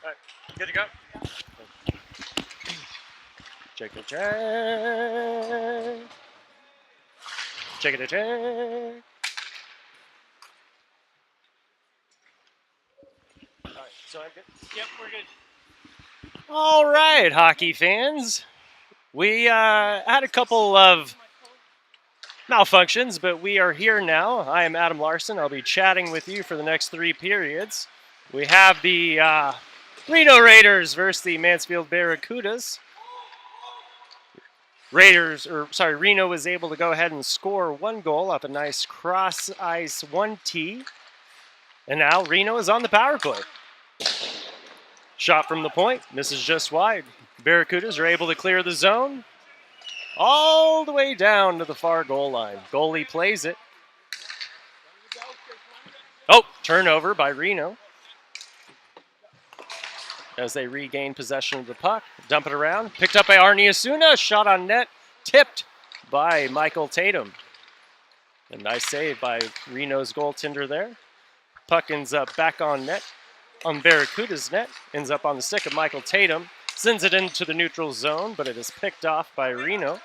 All right, good to go. Check it, check. Check it, check. All right, so I'm good. Yep, we're good. All right, hockey fans. We had a couple of malfunctions, but we are here now. I am Adam Larson. I'll be chatting with you for the next 3 periods. We have the Reno Raiders versus the Mansfield Barracudas. Reno was able to go ahead and score 1 goal off a nice cross-ice 1T. And now Reno is on the power play. Shot from the point, misses just wide. Barracudas are able to clear the zone all the way down to the far goal line. Goalie plays it. Oh, turnover by Reno. As they regain possession of the puck, dump it around, picked up by Arnie Asuna, shot on net, tipped by Michael Tatum. A nice save by Reno's goaltender there. Puck ends up back on net, on Barracuda's net, ends up on the stick of Michael Tatum, sends it into the neutral zone, but it is picked off by Reno.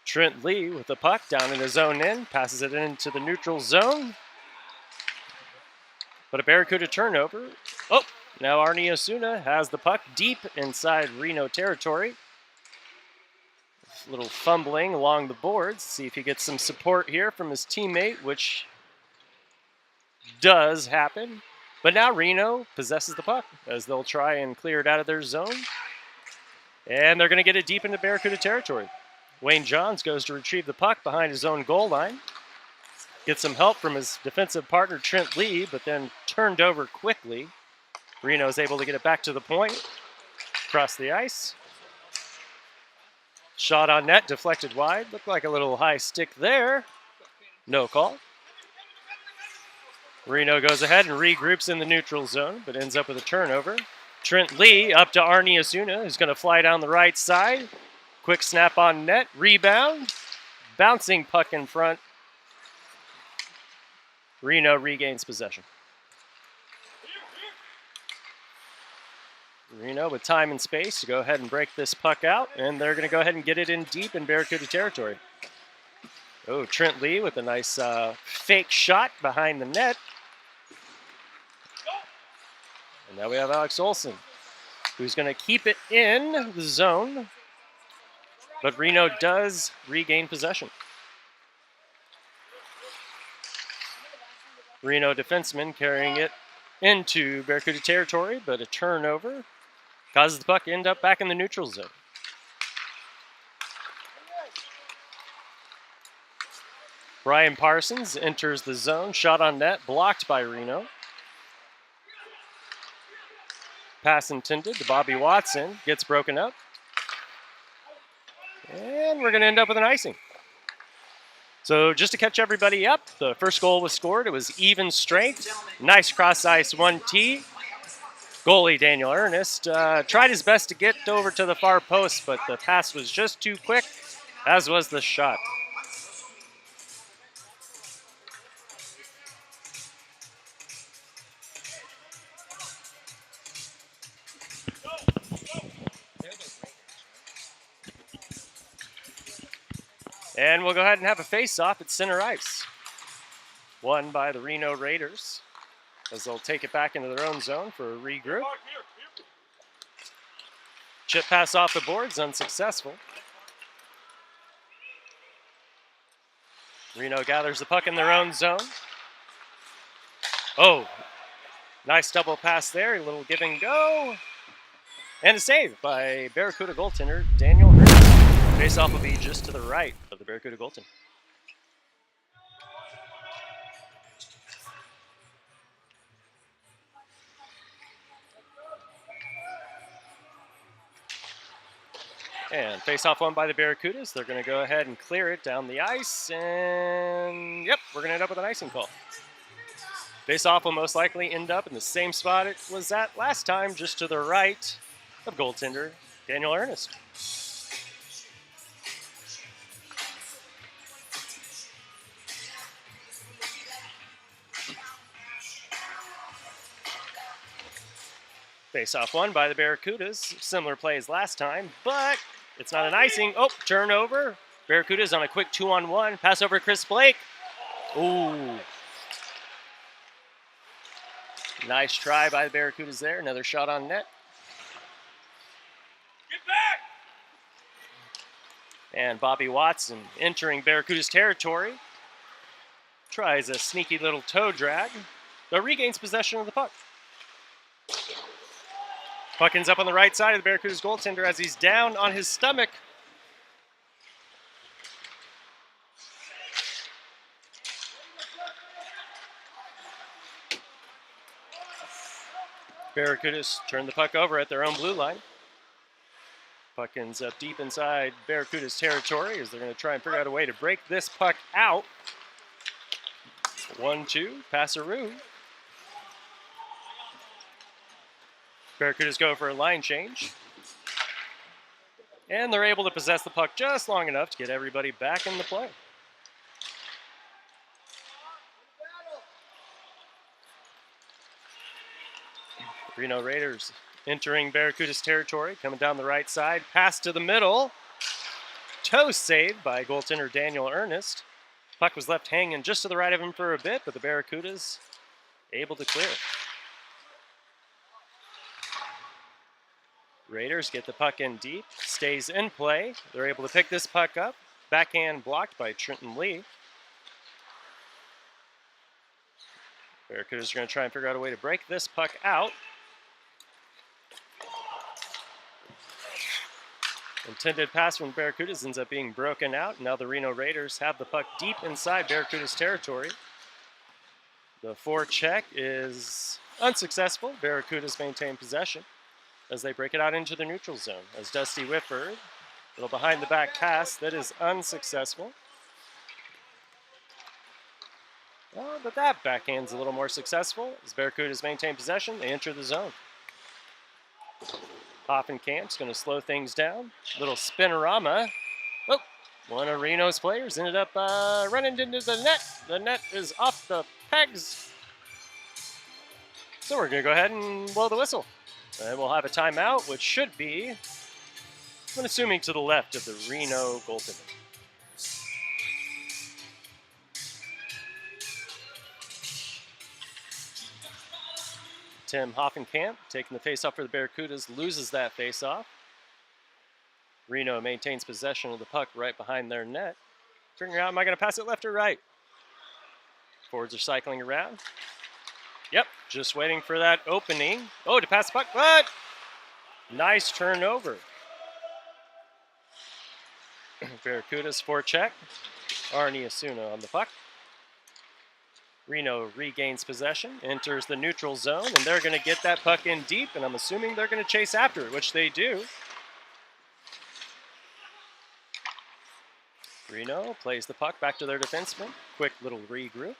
Trent Lee with the puck down in his own end, passes it into the neutral zone. But a Barracuda turnover. Oh! Now Arnie Asuna has the puck deep inside Reno territory. A little fumbling along the boards. See if he gets some support here from his teammate, which does happen. But now Reno possesses the puck as they'll try and clear it out of their zone. And they're going to get it deep into Barracuda territory. Wayne Johns goes to retrieve the puck behind his own goal line. Gets some help from his defensive partner Trent Lee, but then turned over quickly. Reno is able to get it back to the point, across the ice. Shot on net, deflected wide. Looked like a little high stick there. No call. Reno goes ahead and regroups in the neutral zone, but ends up with a turnover. Trent Lee up to Arnie Asuna, who's going to fly down the right side. Quick snap on net, rebound. Bouncing puck in front. Reno regains possession. Reno with time and space to go ahead and break this puck out, and they're going to go ahead and get it in deep in Barracuda territory. Oh, Trent Lee with a nice fake shot behind the net. And now we have Alex Olson, who's going to keep it in the zone, but Reno does regain possession. Reno defenseman carrying it into Barracuda territory, but a turnover causes the puck to end up back in the neutral zone. Brian Parsons enters the zone, shot on net, blocked by Reno. Pass intended to Bobby Watson, gets broken up. And we're going to end up with an icing. So just to catch everybody up, the first goal was scored. It was even strength. Nice cross-ice 1T. Goalie Daniel Ernest tried his best to get over to the far post, but the pass was just too quick, as was the shot. And we'll go ahead and have a face-off at center ice. Won by the Reno Raiders, as they'll take it back into their own zone for a regroup. Chip pass off the boards, unsuccessful. Reno gathers the puck in their own zone. Oh, nice double pass there, a little give and go. And a save by Barracuda goaltender Daniel Ernest. Face-off will be just to the right of the Barracuda goaltender. And face-off won by the Barracudas. They're going to go ahead and clear it down the ice. And, yep, we're going to end up with an icing call. Face-off will most likely end up in the same spot it was at last time, just to the right of goaltender Daniel Ernest. Face-off won by the Barracudas. Similar plays last time, but it's not an icing. Oh, turnover. Barracudas on a quick 2-on-1. Pass over Chris Blake. Ooh. Nice try by the Barracudas there. Another shot on net. Get back! And Bobby Watson entering Barracudas territory. Tries a sneaky little toe drag, but regains possession of the puck. Puck ends up on the right side of the Barracudas goaltender as he's down on his stomach. Barracudas turn the puck over at their own blue line. Puck ends up deep inside Barracudas territory as they're going to try and figure out a way to break this puck out. 1-2, Passeroo. Barracudas go for a line change. And they're able to possess the puck just long enough to get everybody back in the play. Reno Raiders entering Barracudas territory, coming down the right side, pass to the middle. Toe saved by goaltender Daniel Ernest. Puck was left hanging just to the right of him for a bit, but the Barracudas able to clear it. Raiders get the puck in deep, stays in play. They're able to pick this puck up. Backhand blocked by Trenton Lee. Barracudas are going to try and figure out a way to break this puck out. Intended pass from Barracudas ends up being broken out. Now the Reno Raiders have the puck deep inside Barracudas territory. The forecheck is unsuccessful. Barracudas maintain possession as they break it out into the neutral zone. As Dusty Whitford, little behind the back pass that is unsuccessful. But that backhand's a little more successful. As Barracudas maintain possession, they enter the zone. Hoffenkamp's going to slow things down. Little spinorama. Oh, one of Reno's players ended up running into the net. The net is off the pegs. So we're going to go ahead and blow the whistle. And we'll have a timeout, which should be, I'm assuming, to the left of the Reno goaltender. Tim Hoffenkamp taking the faceoff for the Barracudas, loses that faceoff. Reno maintains possession of the puck right behind their net. Figuring out, am I going to pass it left or right? Forwards are cycling around. Yep, just waiting for that opening. Oh, to pass the puck, but nice turnover. Barracudas forecheck. Arnie Asuna on the puck. Reno regains possession, enters the neutral zone, and they're going to get that puck in deep, and I'm assuming they're going to chase after it, which they do. Reno plays the puck back to their defenseman. Quick little regroup.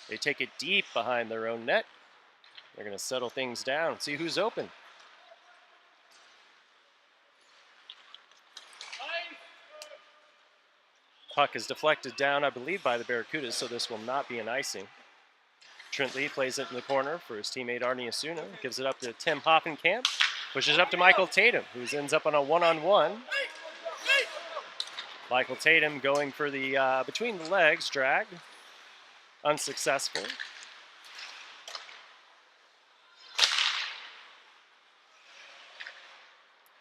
They take it deep behind their own net. They're going to settle things down, see who's open. Puck is deflected down, I believe, by the Barracudas, so this will not be an icing. Trent Lee plays it in the corner for his teammate Arnie Asuna. Gives it up to Tim Hoffenkamp, pushes it up to Michael Tatum, who ends up on a one-on-one. Michael Tatum going for the between the legs drag. Unsuccessful.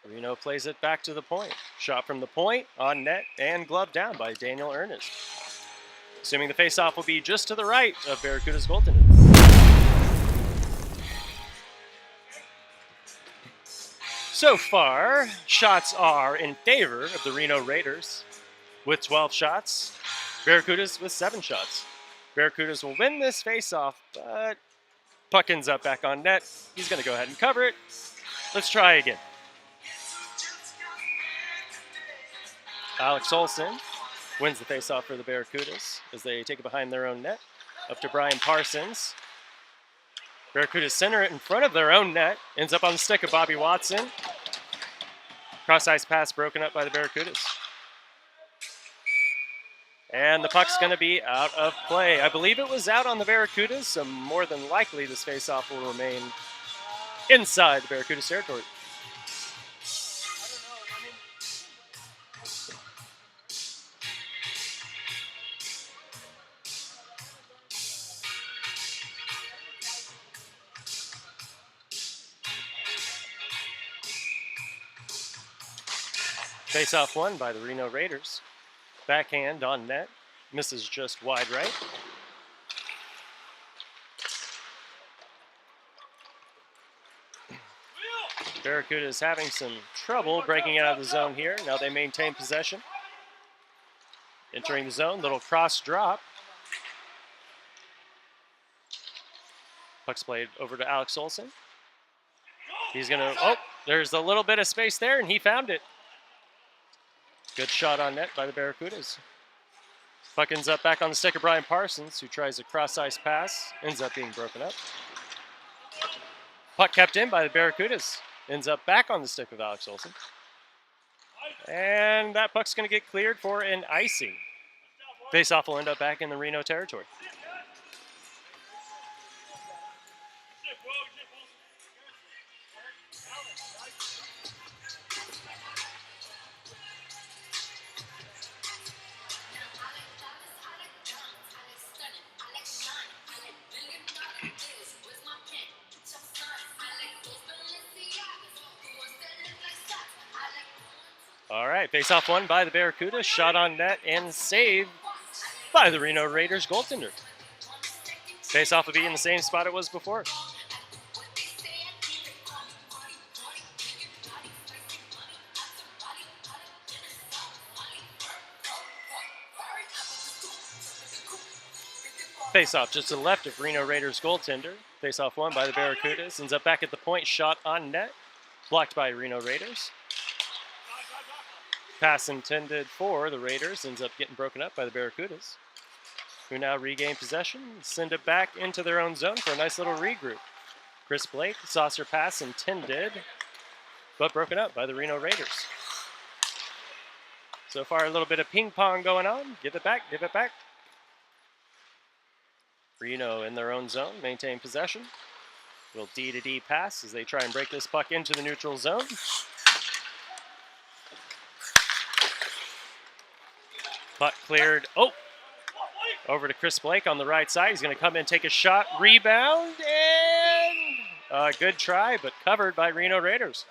Reno plays it back to the point. Shot from the point, on net, and gloved down by Daniel Ernest. Assuming the faceoff will be just to the right of Barracuda's goaltender. So far, shots are in favor of the Reno Raiders with 12 shots. Barracudas with 7 shots. Barracudas will win this faceoff, but puck ends up back on net. He's going to go ahead and cover it. Let's try again. Alex Olson wins the faceoff for the Barracudas as they take it behind their own net. Up to Brian Parsons. Barracudas center it in front of their own net. Ends up on the stick of Bobby Watson. Cross-ice pass broken up by the Barracudas. And the puck's going to be out of play. I believe it was out on the Barracudas, so more than likely this faceoff will remain inside the Barracudas territory. Faceoff won by the Reno Raiders. Backhand on net. Misses just wide right. Barracuda is having some trouble breaking out of the zone here. Now they maintain possession. Entering the zone, little cross drop. Puck's played over to Alex Olsen. He's gonna, oh, there's a little bit of space there and he found it. Good shot on net by the Barracudas. Puck ends up back on the stick of Brian Parsons, who tries a cross-ice pass, ends up being broken up. Puck kept in by the Barracudas, ends up back on the stick of Alex Olsen. And that puck's going to get cleared for an icing. Faceoff will end up back in the Reno territory. All right, face-off won by the Barracuda, shot on net and saved by the Reno Raiders goaltender. Face-off will be in the same spot it was before. Face-off just to the left of Reno Raiders goaltender. Face-off won by the Barracudas, ends up back at the point, shot on net, blocked by Reno Raiders. Pass intended for the Raiders ends up getting broken up by the Barracudas, who now regain possession and send it back into their own zone for a nice little regroup. Chris Blake, saucer pass intended, but broken up by the Reno Raiders. So far, a little bit of ping pong going on. Give it back, give it back. Reno in their own zone, maintain possession. Little D-to-D pass as they try and break this puck into the neutral zone. Puck cleared. Oh! Over to Chris Blake on the right side. He's going to come in, take a shot, rebound, and a good try, but covered by Reno Raiders.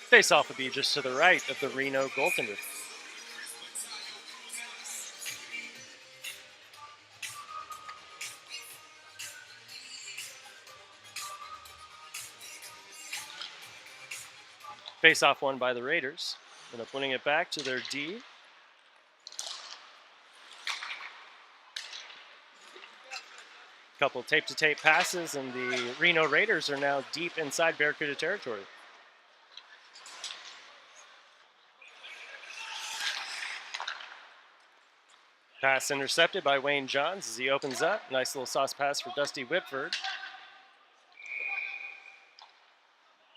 Face-off would be just to the right of the Reno goaltender. Face-off won by the Raiders. End up winning it back to their D. Couple tape-to-tape passes, and the Reno Raiders are now deep inside Barracuda territory. Pass intercepted by Wayne Johns as he opens up. Nice little sauce pass for Dusty Whitford.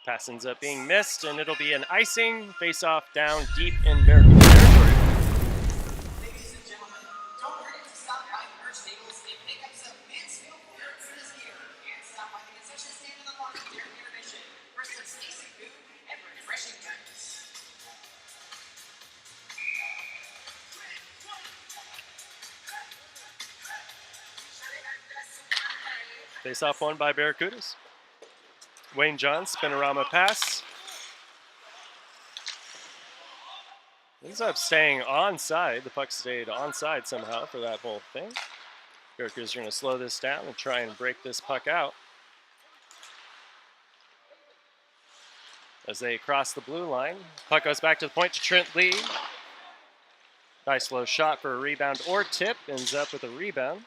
Pass ends up being missed, and it'll be an icing. Face-off down deep in Barracuda territory. Ladies and gentlemen, don't forget to stop by the merch tables and pick up some Mansfield Barracudas gear. And stop by the concession stand in the park during Intermission for some tasty food and refreshing drinks. Face-off won by Barracudas. Wayne Johns, spinorama pass. Ends up staying onside. The puck stayed onside somehow for that whole thing. Barracudas are going to slow this down and try and break this puck out. As they cross the blue line, puck goes back to the point to Trent Lee. Nice low shot for a rebound or tip. Ends up with a rebound.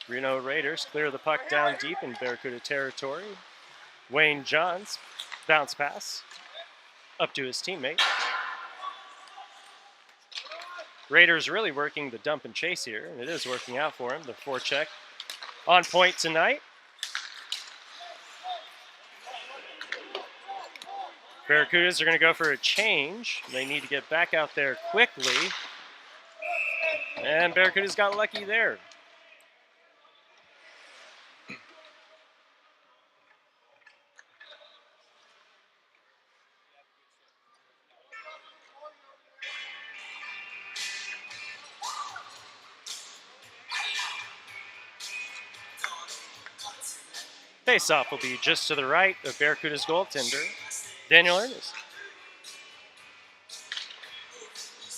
Reno Raiders clear the puck down deep in Barracuda territory. Wayne Johns, bounce pass up to his teammate. Raiders really working the dump and chase here, and it is working out for him. The forecheck on point tonight. Barracudas are going to go for a change. They need to get back out there quickly. And Barracudas got lucky there. Face-off will be just to the right of Barracuda's goaltender, Daniel Ernest.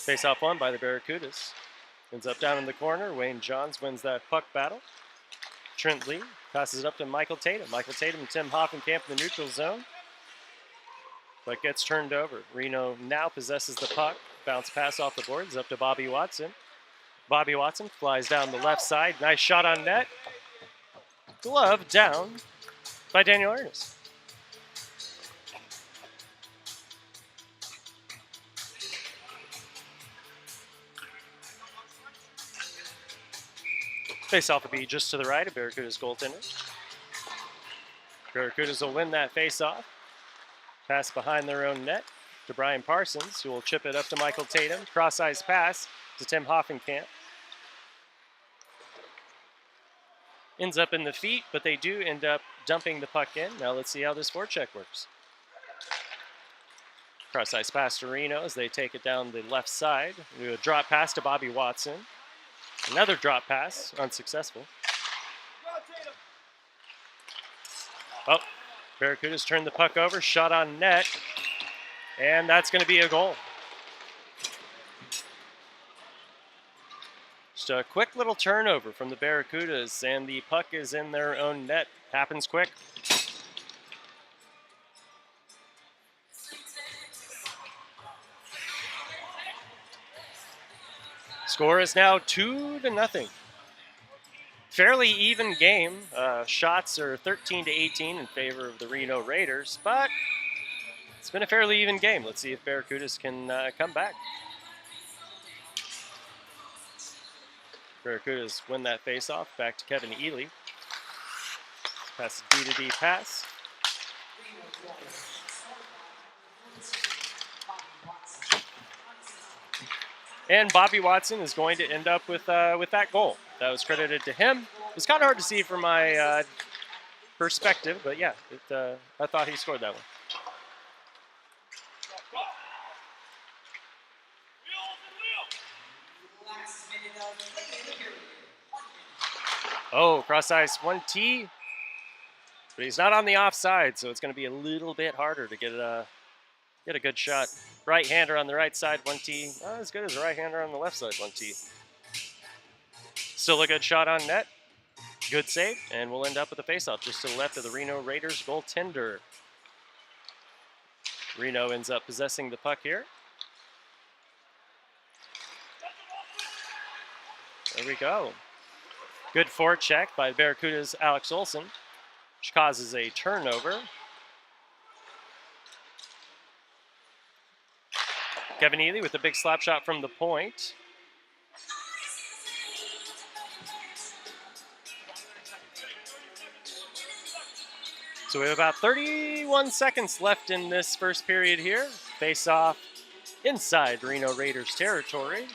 Face-off won by the Barracudas. Ends up down in the corner. Wayne Johns wins that puck battle. Trent Lee passes it up to Michael Tatum. Michael Tatum and Tim Hoffenkamp in the neutral zone. But gets turned over. Reno now possesses the puck. Bounce pass off the boards up to Bobby Watson. Bobby Watson flies down the left side. Nice shot on net. Glove down by Daniel Ernest. Face-off will be just to the right of Barracuda's goaltender. Barracudas will win that face-off. Pass behind their own net to Brian Parsons, who will chip it up to Michael Tatum. Cross-ice pass to Tim Hoffenkamp. Ends up in the feet, but they do end up dumping the puck in. Now let's see how this forecheck works. Cross-ice pass to Reno as they take it down the left side. We do a drop pass to Bobby Watson. Another drop pass, unsuccessful. Oh, Barracudas turned the puck over, shot on net, and that's going to be a goal. Just a quick little turnover from the Barracudas, and the puck is in their own net. Happens quick. Score is now 2-0. Fairly even game. Shots are 13-18 in favor of the Reno Raiders, but it's been a fairly even game. Let's see if Barracudas can come back. Barracudas win that faceoff. Back to Kevin Ely. Pass a D-to-D pass. And Bobby Watson is going to end up with that goal. That was credited to him. It was kind of hard to see from my perspective, but yeah, I thought he scored that one. Oh, cross ice 1T, but he's not on the offside, so it's going to be a little bit harder to get a good shot. Right-hander on the right side, 1T. Not as good as a right-hander on the left side, 1T. Still a good shot on net. Good save, and we'll end up with a faceoff just to the left of the Reno Raiders goaltender. Reno ends up possessing the puck here. There we go. Good forecheck by Barracuda's Alex Olson, which causes a turnover. Kevin Ely with a big slap shot from the point. So we have about 31 seconds left in this first period here. Face off inside Reno Raiders territory.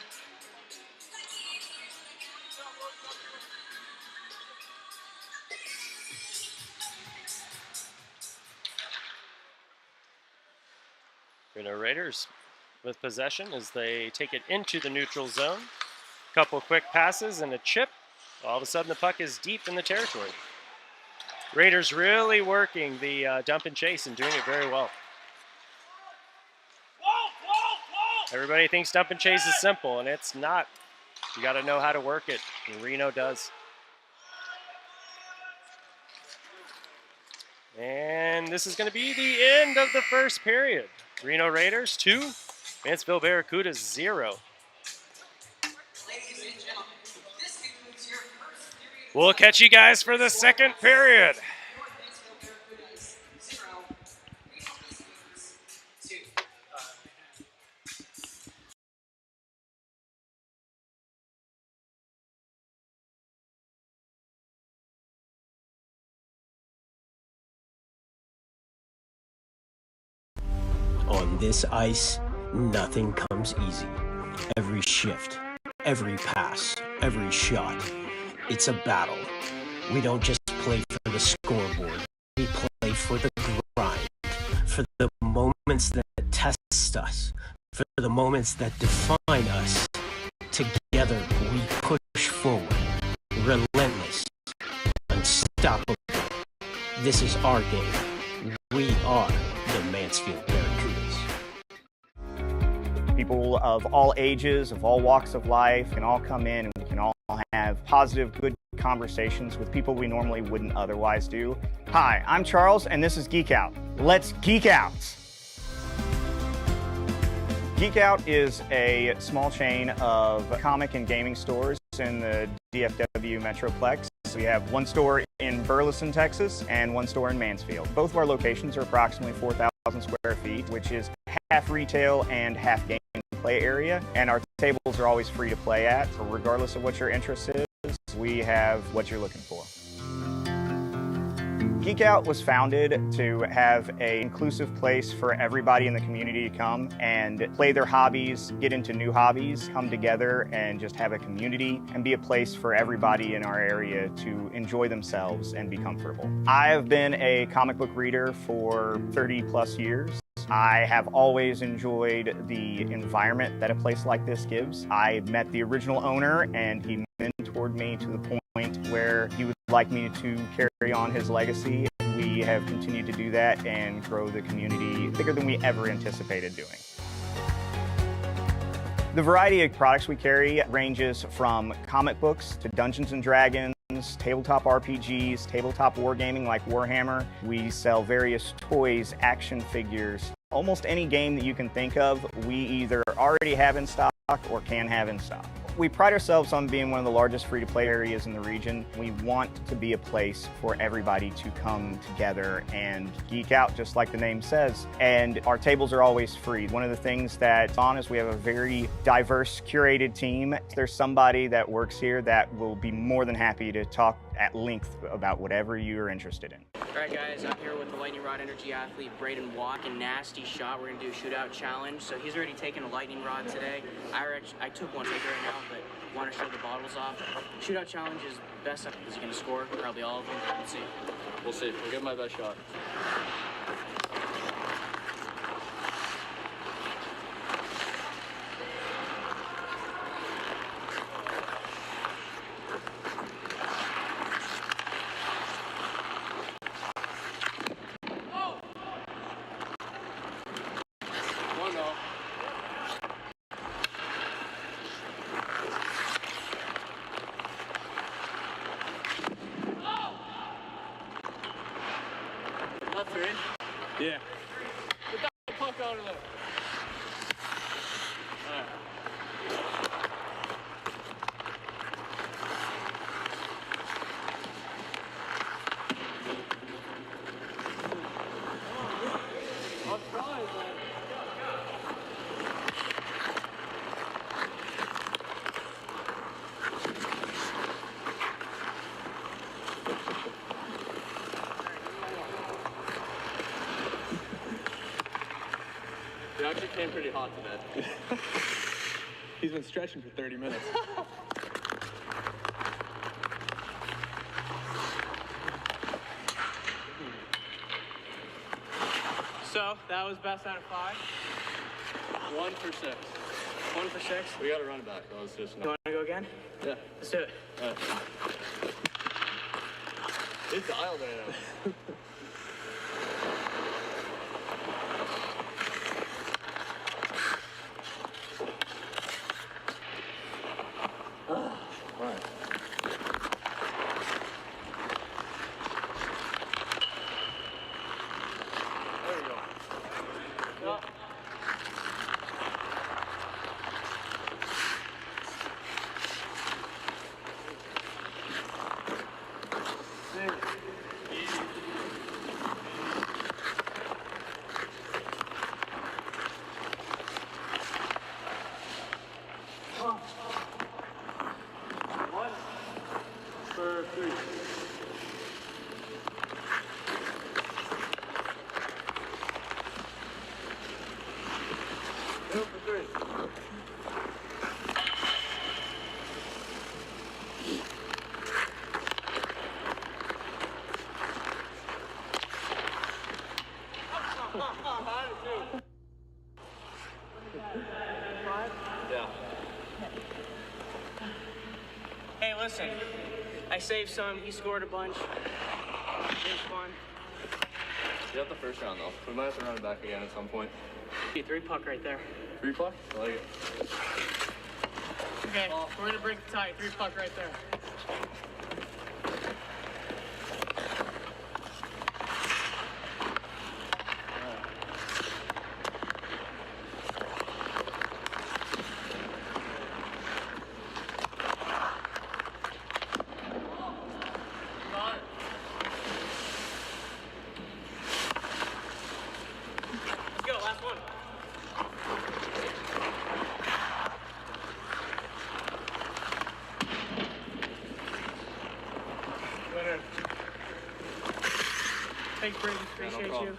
Reno Raiders with possession as they take it into the neutral zone. Couple quick passes and a chip. All of a sudden the puck is deep in the territory. Raiders really working the dump and chase and doing it very well. Everybody thinks dump and chase is simple, and it's not. You got to know how to work it, and Reno does. And this is going to be the end of the first period. Reno Raiders 2, Mansfield Barracudas 0. We'll catch you guys for the second period. On this ice, nothing comes easy. Every shift, every pass, every shot, it's a battle. We don't just play for the scoreboard, we play for the grind, for the moments that test us, for the moments that define us. Together, we push forward, relentless, unstoppable. This is our game. We are the Mansfield Barracudas. People of all ages, of all walks of life can all come in and we can all have positive, good conversations with people we normally wouldn't otherwise do. Hi, I'm Charles and this is Geek Out. Let's geek out! Geek Out is a small chain of comic and gaming stores in the DFW Metroplex. We have one store in Burleson, Texas, and one store in Mansfield. Both of our locations are approximately 4,000 square feet, which is half retail and half game play area. And our tables are always free to play at. So regardless of what your interest is, we have what you're looking for. Geek Out was founded to have an inclusive place for everybody in the community to come and play their hobbies, get into new hobbies, come together and just have a community and be a place for everybody in our area to enjoy themselves and be comfortable. I have been a comic book reader for 30 plus years. I have always enjoyed the environment that a place like this gives. I met the original owner and he mentored me to the point where he would like me to carry on his legacy. We have continued to do that and grow the community bigger than we ever anticipated doing. The variety of products we carry ranges from comic books to Dungeons & Dragons, tabletop RPGs, tabletop wargaming like Warhammer. We sell various toys, action figures, almost any game that you can think of, we either already have in stock or can have in stock. We pride ourselves on being one of the largest free-to-play areas in the region. We want to be a place for everybody to come together and geek out, just like the name says. And our tables are always free. One of the things that's on is we have a very diverse, curated team. There's somebody that works here that will be more than happy to talk at length about whatever you're interested in. All right, guys, I'm here with the Lightning Rod Energy athlete, Braden Watt, and Nasty Shot. We're going to do a shootout challenge. So he's already taken a lightning rod today. I took one taker right now, but want to show the bottles off. Shootout challenge is best up because you're going to score probably all of them. Let's see. We'll see. We'll give my best shot. Yeah. Get that puck out of there. All right. I'll try, man. It actually came pretty hot today. He's been stretching for 30 minutes. So, that was best out of 5. 1 for 6. 1 for 6. We gotta run it back. Though. It's just You want to go again? Yeah. Let's do it. Right. It's dialed right now. Yeah. Hey, listen. I saved some. He scored a bunch. It was fun. You got the first round though. We might have to run it back again at some point. 3-puck right there. 3-puck? I like it. Okay, we're gonna break the tie. 3-puck right there. Let's go, last one. Winner. Thanks, Brady. Appreciate you.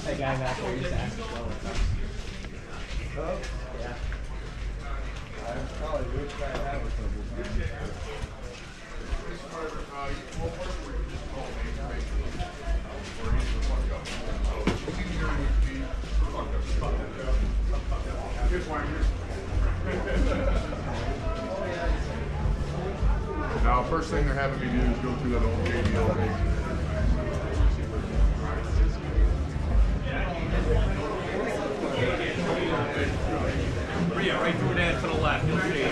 That guy back there used to ask as well. Yeah. Now, first thing they're having me do is go through that old JDL page. Yeah, right through that to the left. You'll see it.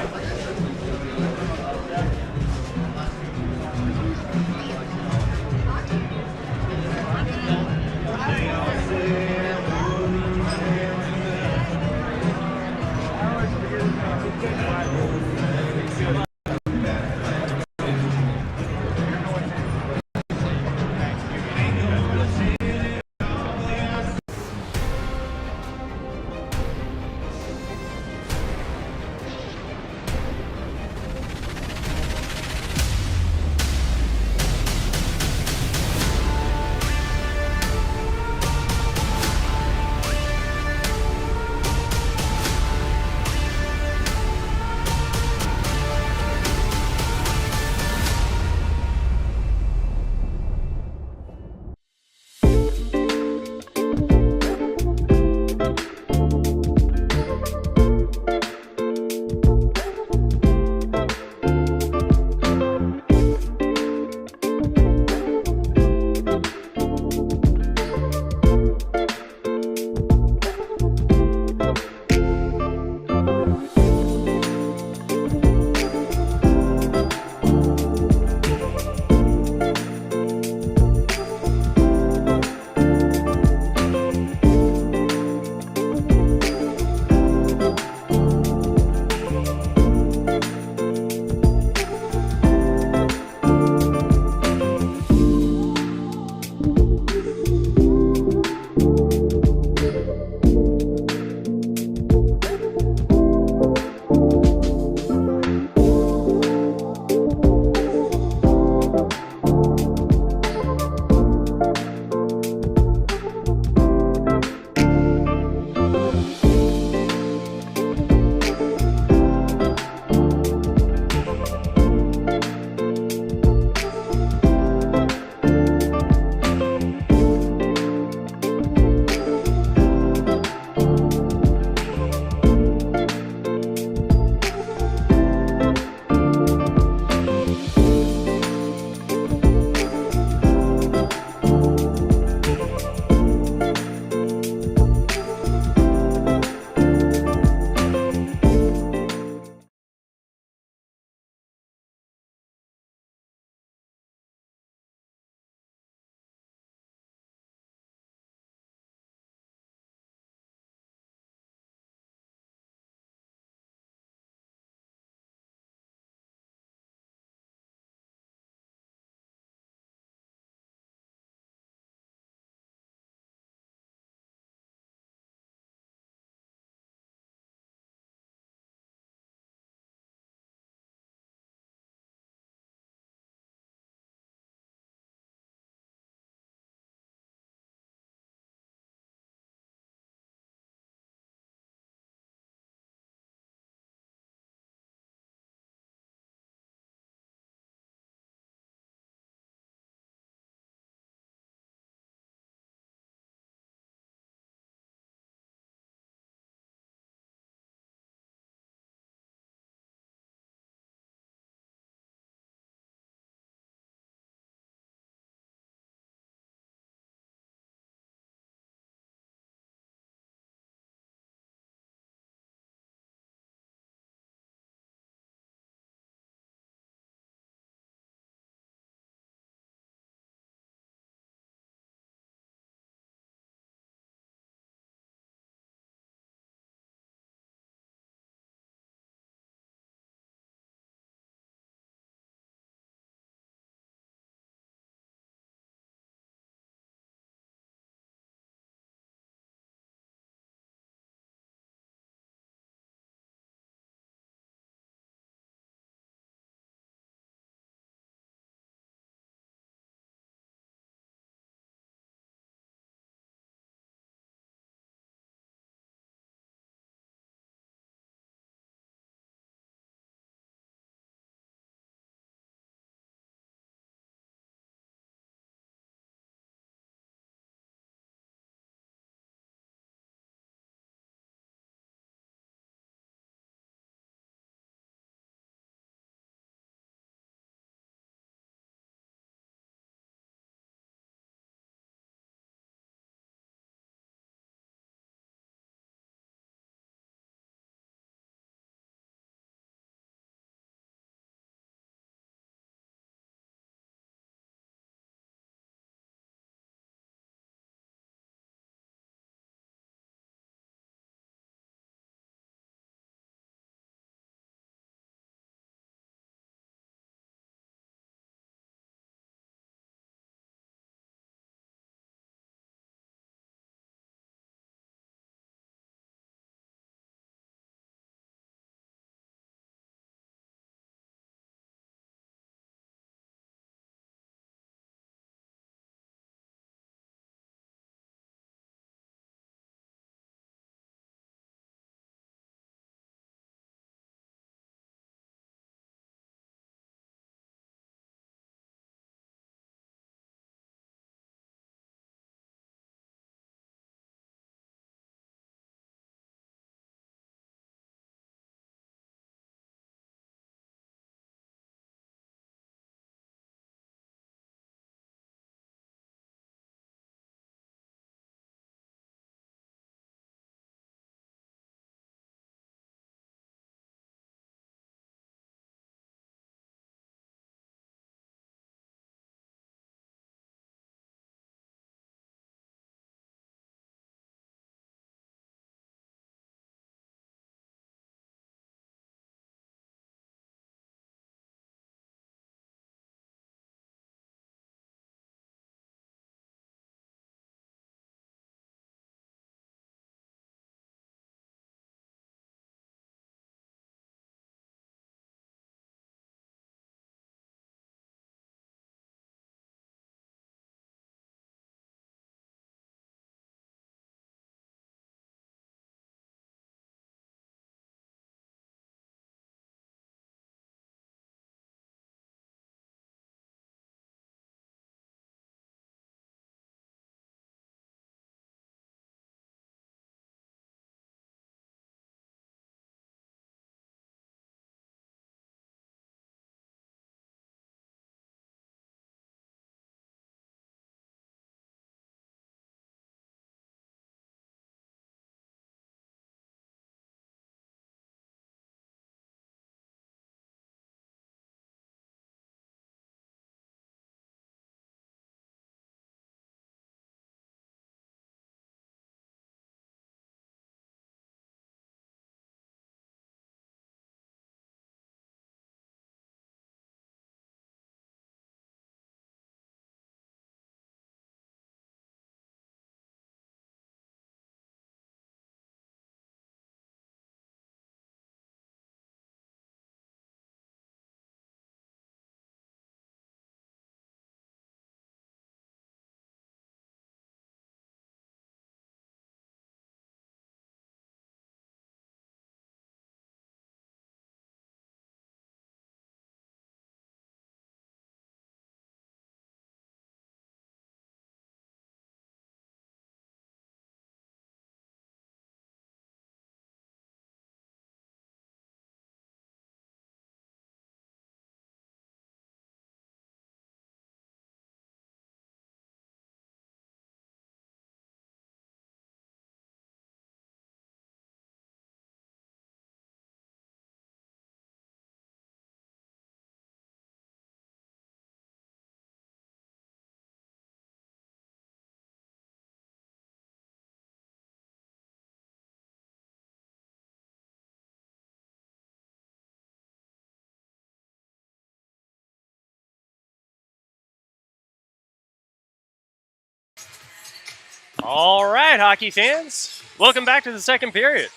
All right, hockey fans, welcome back to the second period.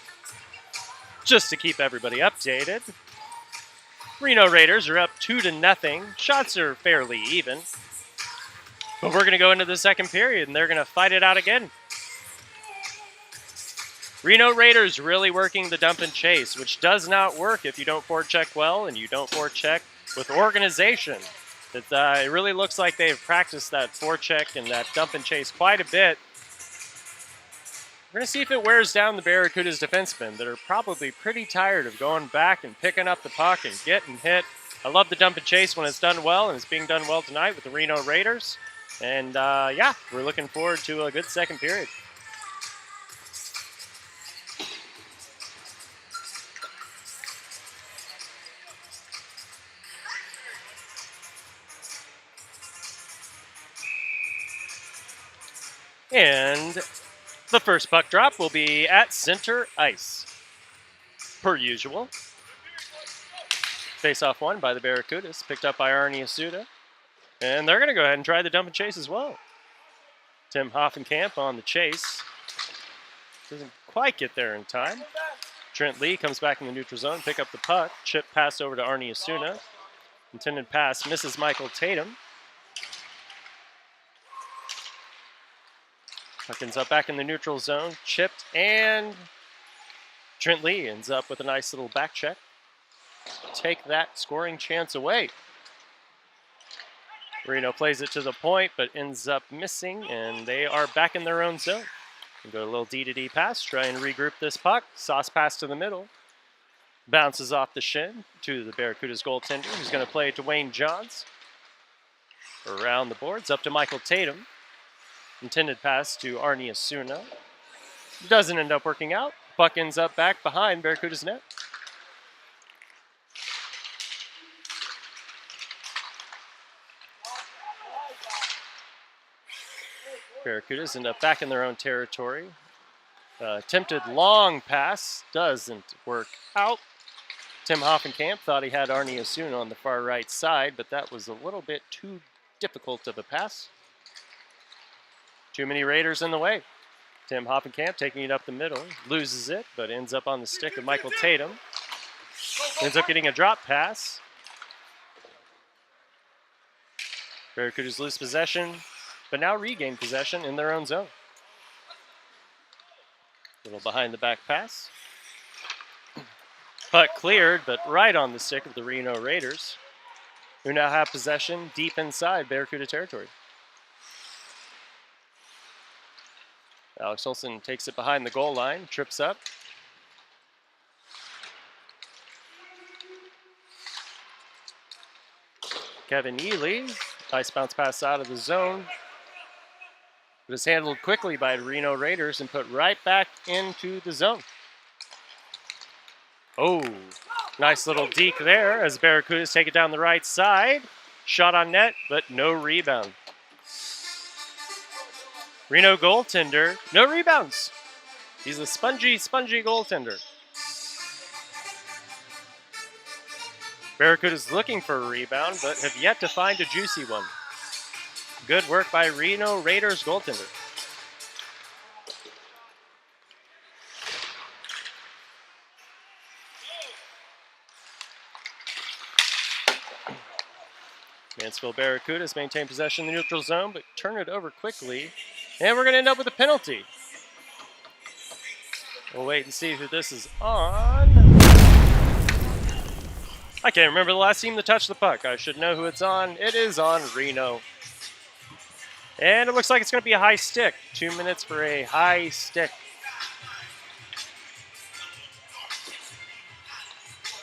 Just to keep everybody updated, Reno Raiders are up 2-0. Shots are fairly even. But we're going to go into the second period, and they're going to fight it out again. Reno Raiders really working the dump and chase, which does not work if you don't forecheck well and you don't forecheck with organization. It really looks like they've practiced that forecheck and that dump and chase quite a bit. We're going to see if it wears down the Barracudas defensemen that are probably pretty tired of going back and picking up the puck and getting hit. I love the dump and chase when it's done well, and it's being done well tonight with the Reno Raiders. And yeah, we're looking forward to a good second period. And the first puck drop will be at center ice. Per usual. Face-off one by the Barracudas, picked up by Arnie Cuda. And they're going to go ahead and try the dump and chase as well. Tim Hoffenkamp on the chase. Doesn't quite get there in time. Trent Lee comes back in the neutral zone, pick up the puck. Chip pass over to Arnie Cuda. Intended pass misses Michael Tatum. Puck ends up back in the neutral zone, chipped, and Trent Lee ends up with a nice little back check. Take that scoring chance away. Reno plays it to the point, but ends up missing, and they are back in their own zone. And go a little D-to-D pass, try and regroup this puck. Sauce pass to the middle. Bounces off the shin to the Barracudas goaltender, who's going to play it to Wayne Johns. Around the boards, up to Michael Tatum. Intended pass to Arnie Cuda. Doesn't end up working out. Puck ends up back behind Barracuda's net. Barracudas end up back in their own territory. Attempted long pass doesn't work out. Tim Hoffenkamp thought he had Arnie Cuda on the far right side, but that was a little bit too difficult of a pass. Too many Raiders in the way. Tim Hoffenkamp taking it up the middle, loses it, but ends up on the stick of Michael Tatum. Ends up getting a drop pass. Barracudas lose possession, but now regain possession in their own zone. Little behind the back pass. Puck cleared, but right on the stick of the Reno Raiders, who now have possession deep inside Barracuda territory. Alex Olsen takes it behind the goal line, trips up. Kevin Ely, nice bounce pass out of the zone. It was handled quickly by the Reno Raiders and put right back into the zone. Oh, nice little deke there as Barracudas take it down the right side. Shot on net, but no rebound. Reno goaltender, no rebounds. He's a spongy goaltender. Barracuda's looking for a rebound, but have yet to find a juicy one. Good work by Reno Raiders goaltender. Mansfield Barracudas maintain possession in the neutral zone, but turn it over quickly. And we're going to end up with a penalty. We'll wait and see who this is on. I can't remember the last team to touch the puck. I should know who it's on. It is on Reno. And it looks like it's going to be a high stick. 2 minutes for a high stick.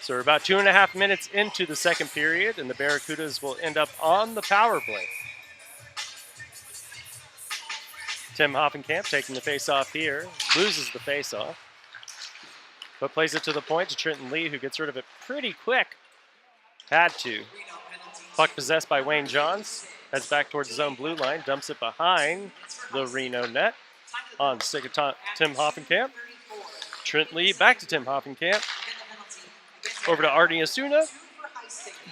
So we're about 2.5 minutes into the second period, and the Barracudas will end up on the power play. Tim Hoffenkamp taking the face-off here, loses the face-off, but plays it to the point to Trenton Lee, who gets rid of it pretty quick. Had to. Puck possessed by Wayne Johns, heads back towards his own blue line, dumps it behind the Reno net on stick of Tim Hoffenkamp. Trent Lee back to Tim Hoffenkamp. Over to Arnie Cuda.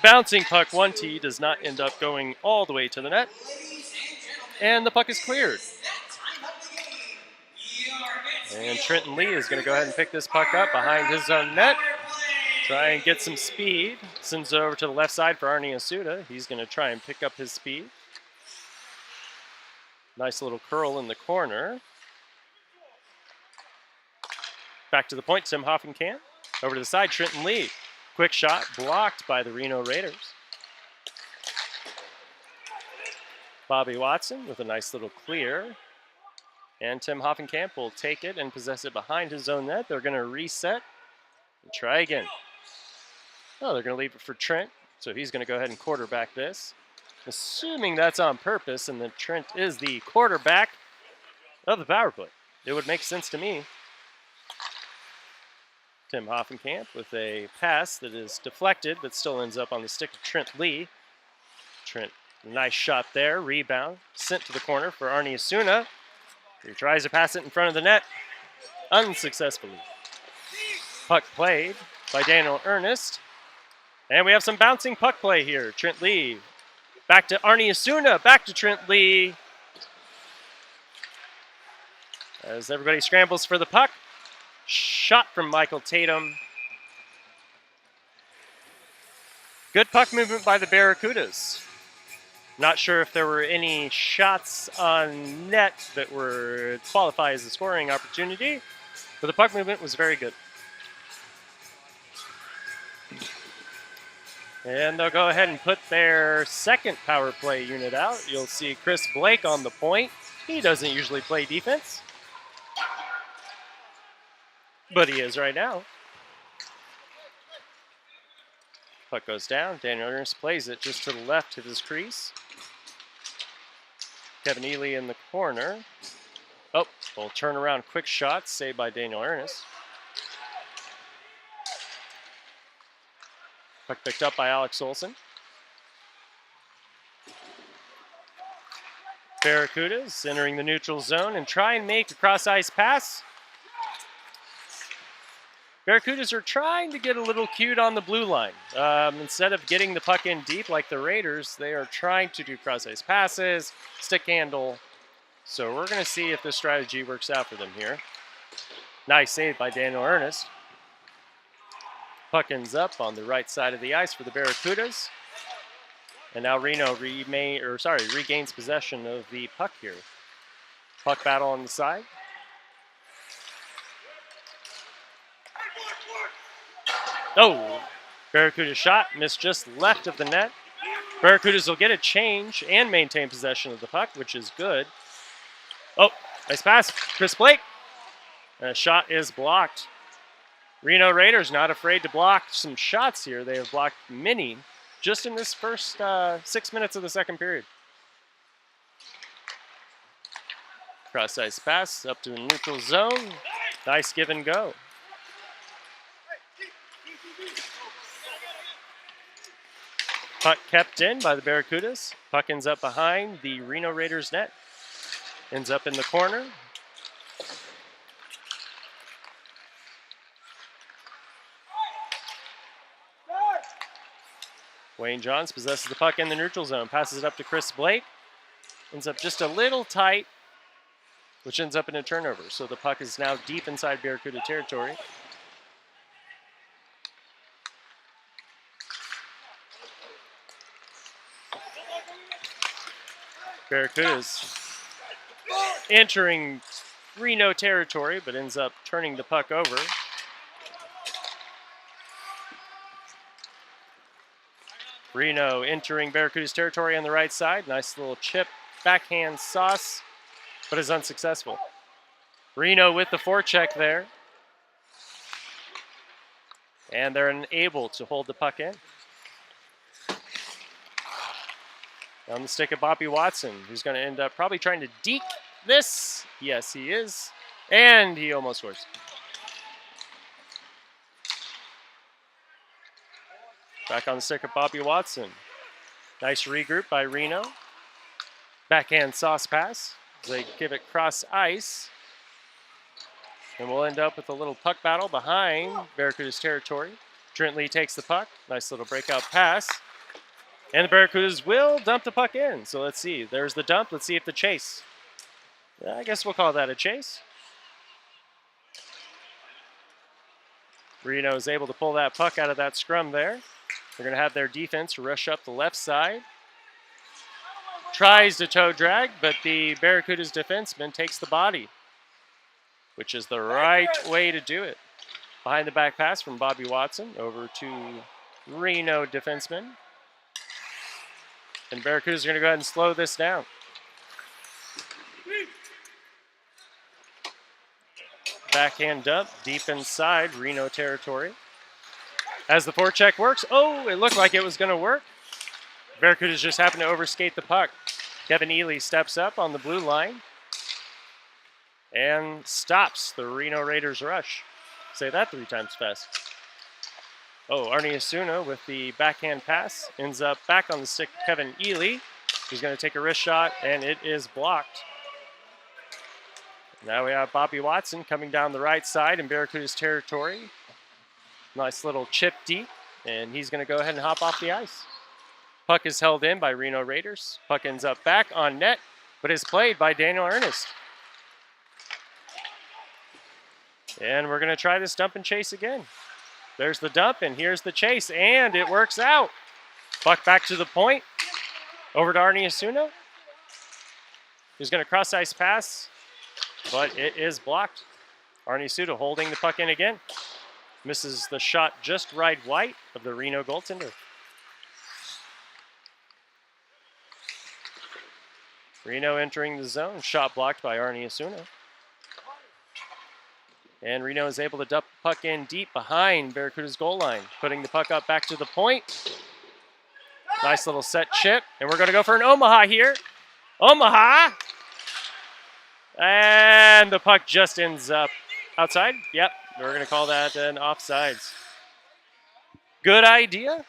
Bouncing puck 1T does not end up going all the way to the net. And the puck is cleared. And Trenton Lee is going to go ahead and pick this puck up behind his own net. Try and get some speed. Sends it over to the left side for Arnie Asuda. He's going to try and pick up his speed. Nice little curl in the corner. Back to the point, Tim Hoffenkamp. Over to the side, Trenton Lee. Quick shot, blocked by the Reno Raiders. Bobby Watson with a nice little clear. And Tim Hoffenkamp will take it and possess it behind his own net. They're going to reset and try again. Oh, they're going to leave it for Trent. So he's going to go ahead and quarterback this. Assuming that's on purpose and that Trent is the quarterback of the power play. It would make sense to me. Tim Hoffenkamp with a pass that is deflected but still ends up on the stick of Trent Lee. Trent, nice shot there. Rebound. Sent to the corner for Arnie Asuna. He tries to pass it in front of the net. Unsuccessfully. Puck played by Daniel Ernest. And we have some bouncing puck play here. Trent Lee. Back to Arnie Asuna. Back to Trent Lee. As everybody scrambles for the puck. Shot from Michael Tatum. Good puck movement by the Barracudas. Not sure if there were any shots on net that were qualify as a scoring opportunity, but the puck movement was very good. And they'll go ahead and put their second power play unit out. You'll see Chris Blake on the point. He doesn't usually play defense, but he is right now. Puck goes down. Daniel Ernest plays it just to the left of his crease. Kevin Ely in the corner. Oh, well, turn around quick shot saved by Daniel Ernest. Puck picked up by Alex Olson. Barracudas entering the neutral zone and try and make a cross-ice pass. Barracudas are trying to get a little cute on the blue line. Instead of getting the puck in deep like the Raiders, they are trying to do cross-ice passes, stick handle. So we're going to see if this strategy works out for them here. Nice save by Daniel Ernest. Puck ends up on the right side of the ice for the Barracudas. And now Reno regains possession of the puck here. Puck battle on the side. Oh, Barracuda's shot missed just left of the net. Barracudas will get a change and maintain possession of the puck, which is good. Oh, nice pass. Chris Blake. And a shot is blocked. Reno Raiders not afraid to block some shots here. They have blocked many just in this first 6 minutes of the second period. Cross-ice pass up to the neutral zone. Nice give and go. Puck kept in by the Barracudas. Puck ends up behind the Reno Raiders net. Ends up in the corner. Wayne Johns possesses the puck in the neutral zone. Passes it up to Chris Blake. Ends up just a little tight, which ends up in a turnover. So the puck is now deep inside Barracuda territory. Barracudas entering Reno territory, but ends up turning the puck over. Reno entering Barracuda's territory on the right side. Nice little chip, backhand sauce, but is unsuccessful. Reno with the forecheck there. And they're unable to hold the puck in. On the stick of Bobby Watson, who's going to end up probably trying to deke this. Yes, he is. And he almost scores. Back on the stick of Bobby Watson. Nice regroup by Reno. Backhand sauce pass. They give it cross ice. And we'll end up with a little puck battle behind Barracuda's territory. Trent Lee takes the puck. Nice little breakout pass. And the Barracudas will dump the puck in. So let's see. There's the dump. Let's see if the chase. I guess we'll call that a chase. Reno is able to pull that puck out of that scrum there. They're going to have their defense rush up the left side. Tries to toe drag, but the Barracudas defenseman takes the body, which is the right way to do it. Behind the back pass from Bobby Watson over to Reno defenseman. And Barracudas are going to go ahead and slow this down. Backhand dump deep inside Reno territory. As the forecheck works, oh, it looked like it was going to work. Barracudas just happened to overskate the puck. Kevin Ely steps up on the blue line and stops the Reno Raiders rush. Say that 3 times fast. Oh, Arnie Asuna with the backhand pass ends up back on the stick of Kevin Ely. He's going to take a wrist shot, and it is blocked. Now we have Bobby Watson coming down the right side in Barracuda's territory. Nice little chip deep, and he's going to go ahead and hop off the ice. Puck is held in by Reno Raiders. Puck ends up back on net, but is played by Daniel Ernest. And we're going to try this dump and chase again. There's the dump, and here's the chase, and it works out. Puck back to the point. Over to Arnie Asuna. He's going to cross-ice pass, but it is blocked. Arnie Asuna holding the puck in again. Misses the shot just right wide of the Reno goaltender. Reno entering the zone. Shot blocked by Arnie Asuna. And Reno is able to dump the puck in deep behind Barracuda's goal line, putting the puck up back to the point. Nice little set chip, and we're going to go for an Omaha here. Omaha! And the puck just ends up outside. Yep, we're going to call that an offsides. Good idea.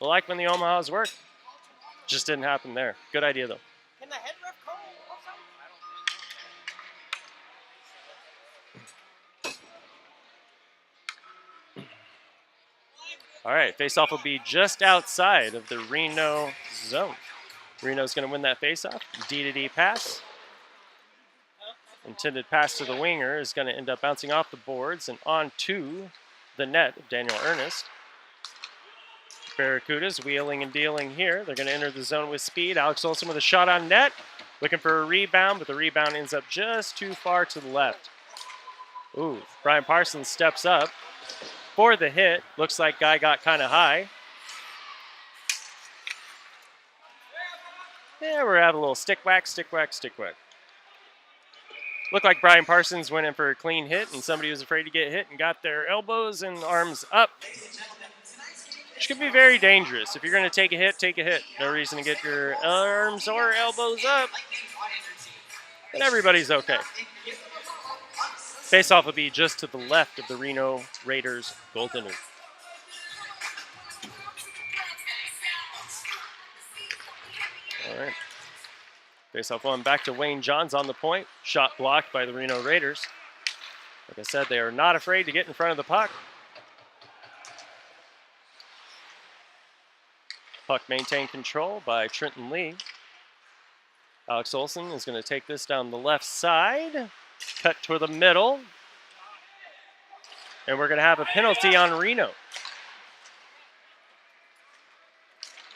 I like when the Omahas work. Just didn't happen there. Good idea, though. Can the head ref call offside? All right, faceoff will be just outside of the Reno zone. Reno's going to win that faceoff. D-to-D pass. Intended pass to the winger is going to end up bouncing off the boards and onto the net of Daniel Ernest. Barracudas wheeling and dealing here. They're going to enter the zone with speed. Alex Olsen with a shot on net. Looking for a rebound, but the rebound ends up just too far to the left. Ooh, Brian Parsons steps up for the hit. Looks like guy got kind of high. Yeah, we're having a little stick whack, stick whack, stick whack. Looked like Brian Parsons went in for a clean hit, and somebody was afraid to get hit and got their elbows and arms up, which could be very dangerous. If you're going to take a hit, take a hit. No reason to get your arms or elbows up, but everybody's okay. Faceoff will be just to the left of the Reno Raiders goaltender. All right. Faceoff one back to Wayne Johns on the point. Shot blocked by the Reno Raiders. Like I said, they are not afraid to get in front of the puck. Puck maintained control by Trenton Lee. Alex Olsen is going to take this down the left side. Cut to the middle. And we're going to have a penalty on Reno.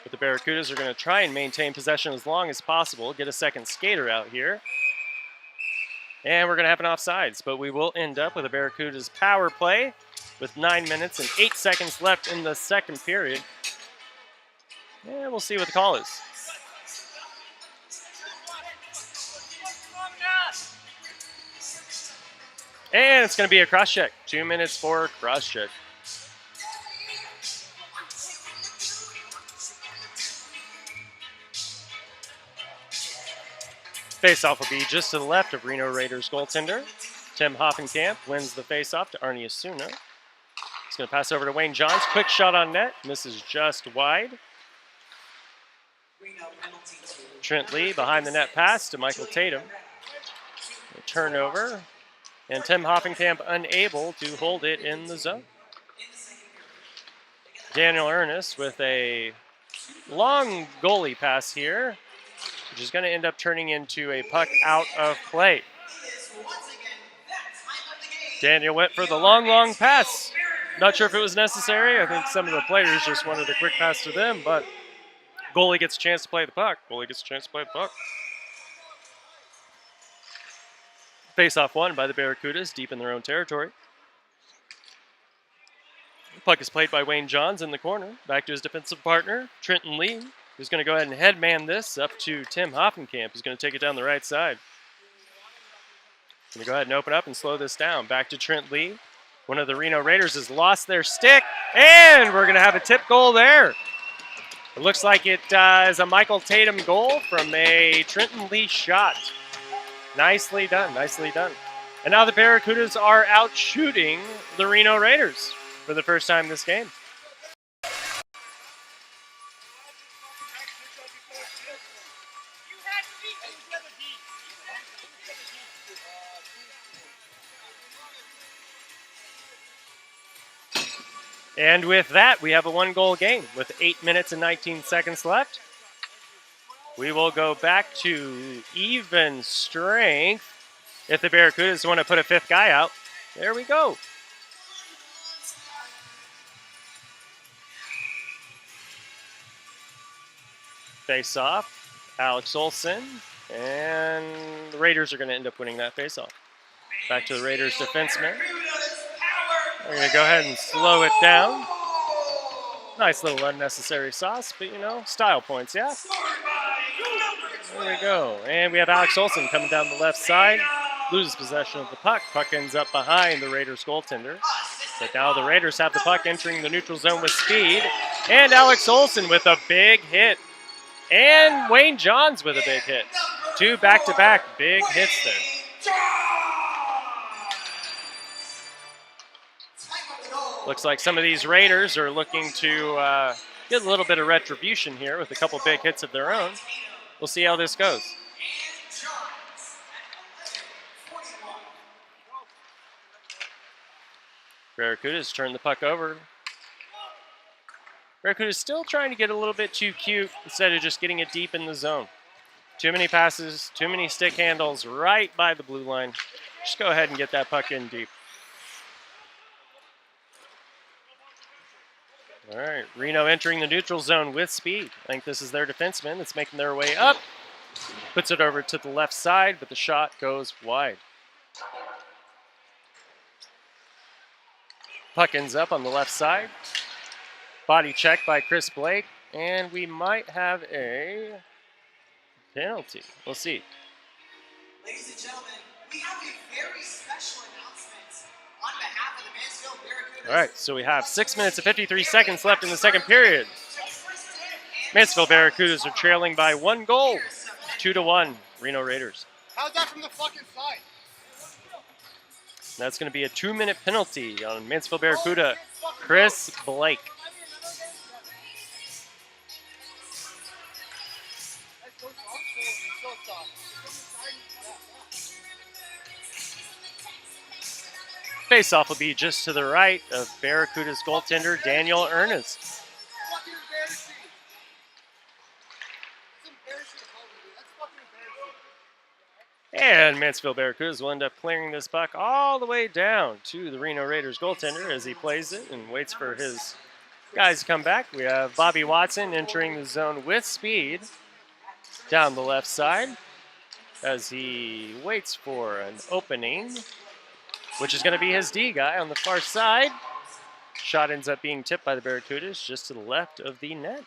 But the Barracudas are going to try and maintain possession as long as possible. Get a second skater out here. And we're going to have an offsides. But we will end up with a Barracudas power play with 9 minutes and 8 seconds left in the second period. And we'll see what the call is. And it's going to be a cross check. 2 minutes for cross check. Faceoff will be just to the left of Reno Raiders goaltender. Tim Hoffenkamp wins the faceoff to Arnie Asuna. He's going to pass over to Wayne Johns. Quick shot on net. Misses just wide. Trent Lee behind the net pass to Michael Tatum. A turnover. And Tim Hoffenkamp unable to hold it in the zone. Daniel Ernest with a long goalie pass here, which is going to end up turning into a puck out of play. Daniel went for the long pass. Not sure if it was necessary. I think some of the players just wanted a quick pass to them, but goalie gets a chance to play the puck. Goalie gets a chance to play the puck. Face-off won by the Barracudas deep in their own territory. The puck is played by Wayne Johns in the corner. Back to his defensive partner, Trenton Lee, who's going to go ahead and headman this up to Tim Hoffenkamp, who's going to take it down the right side. Going to go ahead and open up and slow this down. Back to Trent Lee. One of the Reno Raiders has lost their stick, and we're going to have a tip goal there. It looks like it is a Michael Tatum goal from a Trenton Lee shot. Nicely done, nicely done. And now the Barracudas are out shooting the Reno Raiders for the first time this game. And with that, we have a one-goal game with 8 minutes and 19 seconds left. We will go back to even strength if the Barracudas want to put a fifth guy out. There we go. Face-off, Alex Olson, and the Raiders are going to end up winning that face-off. Back to the Raiders defenseman. We're going to go ahead and slow it down. Nice little unnecessary sauce, but you know, style points, yeah? There we go. And we have Alex Olson coming down the left side. Loses possession of the puck. Puck ends up behind the Raiders goaltender. But now the Raiders have the puck entering the neutral zone with speed. And Alex Olson with a big hit. And Wayne Johns with a big hit. Two back-to-back big hits there. Looks like some of these Raiders are looking to get a little bit of retribution here with a couple big hits of their own. We'll see how this goes. Barracudas turn the puck over. Barracudas still trying to get a little bit too cute instead of just getting it deep in the zone. Too many passes, too many stick handles right by the blue line. Just go ahead and get that puck in deep. All right, Reno entering the neutral zone with speed. I think this is their defenseman that's making their way up. Puts it over to the left side, but the shot goes wide. Puck ends up on the left side. Body check by Chris Blake, and we might have a penalty. We'll see. Ladies and gentlemen, we have a very special announcement on behalf of the Mansfield Barracudas. All right, so we have 6 minutes and 53 seconds left in the second period. Mansfield Barracudas are trailing by 1 goal, 2-1, Reno Raiders. How's that from the fucking side? That's going to be a 2-minute penalty on Mansfield Barracuda, Chris Blake. Face-off will be just to the right of Barracuda's goaltender, Daniel Ernest. And Mansfield Barracudas will end up clearing this puck all the way down to the Reno Raiders goaltender as he plays it and waits for his guys to come back. We have Bobby Watson entering the zone with speed down the left side as he waits for an opening, which is going to be his D guy on the far side. Shot ends up being tipped by the Barracudas just to the left of the net.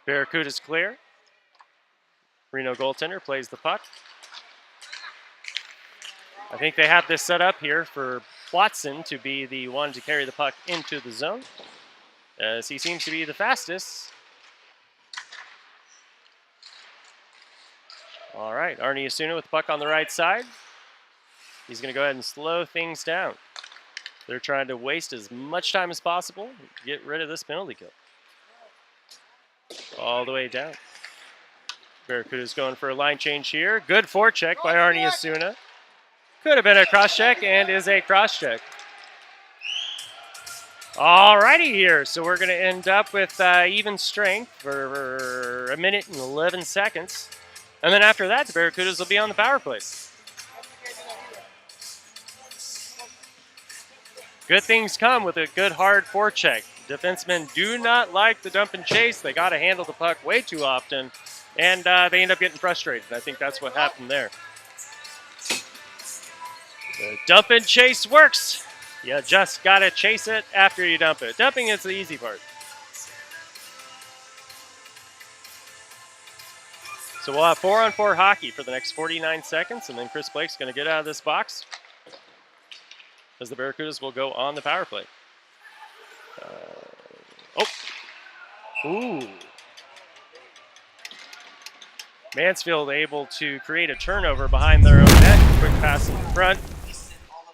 Barracudas clear. Reno goaltender plays the puck. I think they have this set up here for Watson to be the one to carry the puck into the zone, as he seems to be the fastest. All right, Arnie Asuna with the puck on the right side. He's going to go ahead and slow things down. They're trying to waste as much time as possible, get rid of this penalty kill. All the way down. Barracuda's going for a line change here. Good forecheck by Arnie Asuna. Could have been a cross check and is a cross check. All righty here. So we're going to end up with even strength for 1 minute and 11 seconds. And then after that, the Barracudas will be on the power play. Good things come with a good hard forecheck. Defensemen do not like the dump and chase. They got to handle the puck way too often, and they end up getting frustrated. I think that's what happened there. The dump and chase works. You just got to chase it after you dump it. Dumping is the easy part. So we'll have 4-on-4 hockey for the next 49 seconds, and then Chris Blake's going to get out of this box as the Barracudas will go on the power play. Ooh. Mansfield able to create a turnover behind their own net. Quick pass in front.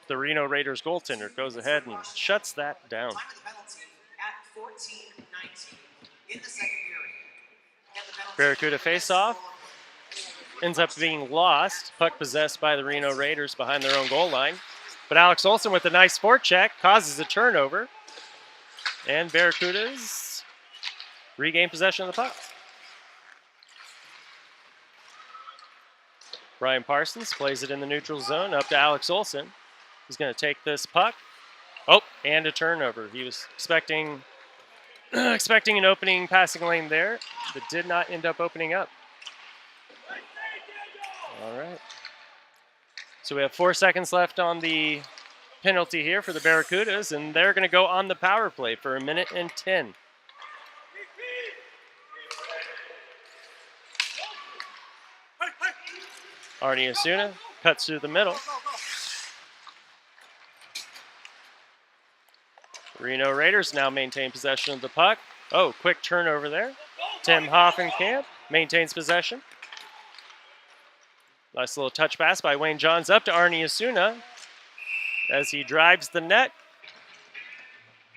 The Reno Raiders goaltender goes ahead and shuts that down. Time of the penalty at 14-19 in the second period. And the penalty Barracuda face-off ends up being lost. Puck possessed by the Reno Raiders behind their own goal line. But Alex Olson with a nice forecheck causes a turnover. And Barracudas regain possession of the puck. Brian Parsons plays it in the neutral zone up to Alex Olson. He's going to take this puck. Oh, and a turnover. He was expecting an opening passing lane there, but did not end up opening up. All right. So we have 4 seconds left on the penalty here for the Barracudas, and they're going to go on the power play for 1:10. Arnie Asuna cuts through the middle. Reno Raiders now maintain possession of the puck. Oh, quick turnover there. Tim Hoffenkamp maintains possession. Nice little touch pass by Wayne Johns up to Arnie Asuna as he drives the net.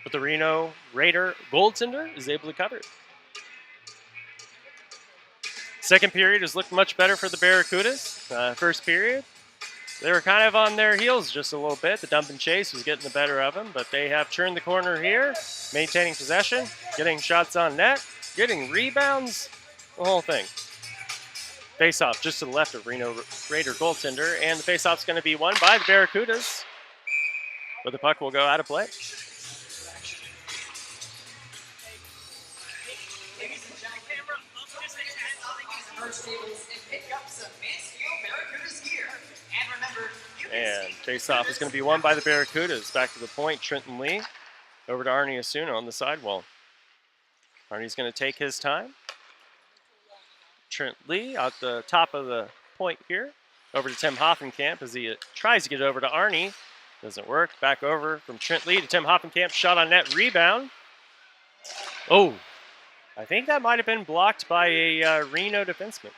But the Reno Raider goaltender is able to cover it. Second period has looked much better for the Barracudas. First period, they were kind of on their heels just a little bit. The dump and chase was getting the better of them, but they have turned the corner here, maintaining possession, getting shots on net, getting rebounds, the whole thing. Face-off just to the left of Reno Raider goaltender, and the face-off's going to be won by the Barracudas, but the puck will go out of play. And face-off is going to be won by the Barracudas. Back to the point, Trenton Lee over to Arnie Asuna on the sidewall. Arnie's going to take his time. Trent Lee at the top of the point here. Over to Tim Hoffenkamp as he tries to get over to Arnie. Doesn't work. Back over from Trent Lee to Tim Hoffenkamp. Shot on net, rebound. Oh, I think that might have been blocked by a Reno defenseman.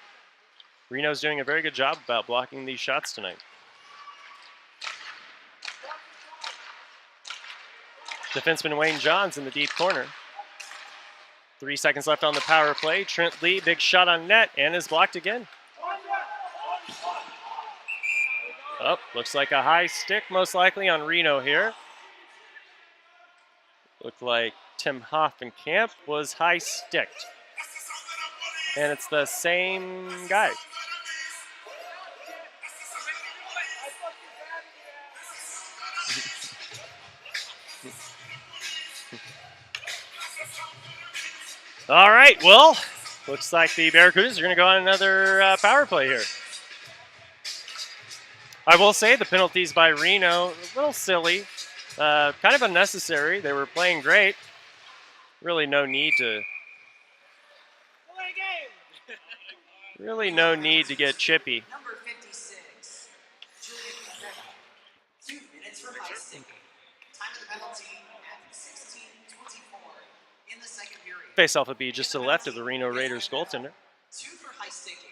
Reno's doing a very good job about blocking these shots tonight. Defenseman Wayne Johns in the deep corner. 3 seconds left on the power play. Trent Lee, big shot on net, and is blocked again. Oh, looks like a high stick, most likely on Reno here. Looked like Tim Hoffenkamp was high sticked. And it's the same guy. All right, well, looks like the Barracudas are going to go on another power play here. I will say the penalties by Reno, a little silly, kind of unnecessary. They were playing great. Really no need to get chippy. Number 56, Julian Correa. 2 minutes for high sticking. Time of the penalty at 16:24 in the second period. Face-off would be just to the left of the Reno Raiders goaltender. 2 for high sticking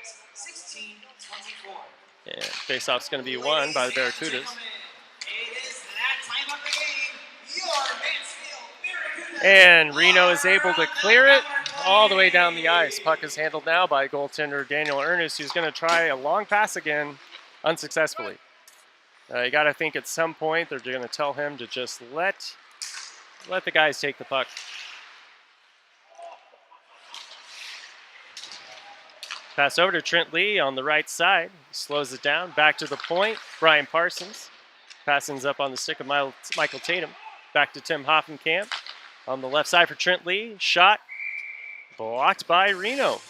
at 16:24. And face-off's going to be won by the Barracudas. It is that time of the game. Your Mansfield Barracudas. And Reno is able to clear it all the way down the ice. Puck is handled now by goaltender Daniel Ernest, who's going to try a long pass again, unsuccessfully. You got to think at some point they're going to tell him to just let the guys take the puck. Pass over to Trent Lee on the right side. Slows it down. Back to the point. Brian Parsons. Passing's up on the stick of Michael Tatum. Back to Tim Hoffenkamp. On the left side for Trent Lee. Shot blocked by Reno.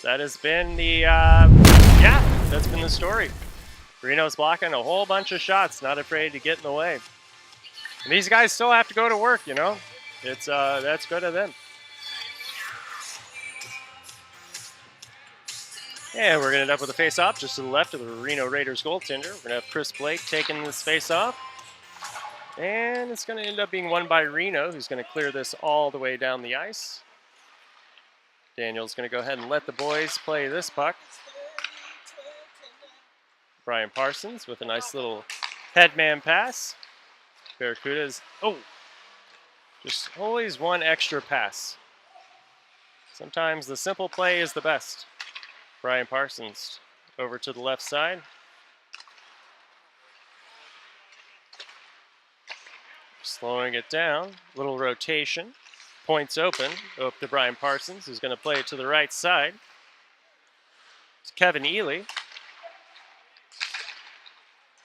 That has been the, that's been the story. Reno's blocking a whole bunch of shots, not afraid to get in the way. And these guys still have to go to work, you know. It's that's good of them. And we're going to end up with a face-off just to the left of the Reno Raiders goaltender. We're going to have Chris Blake taking this face-off. And it's going to end up being won by Reno, who's going to clear this all the way down the ice. Daniel's going to go ahead and let the boys play this puck. Brian Parsons with a nice little headman pass. Barracudas, just always one extra pass. Sometimes the simple play is the best. Brian Parsons over to the left side. Slowing it down, little rotation. Points open, up to Brian Parsons, who's going to play it to the right side. It's Kevin Ely.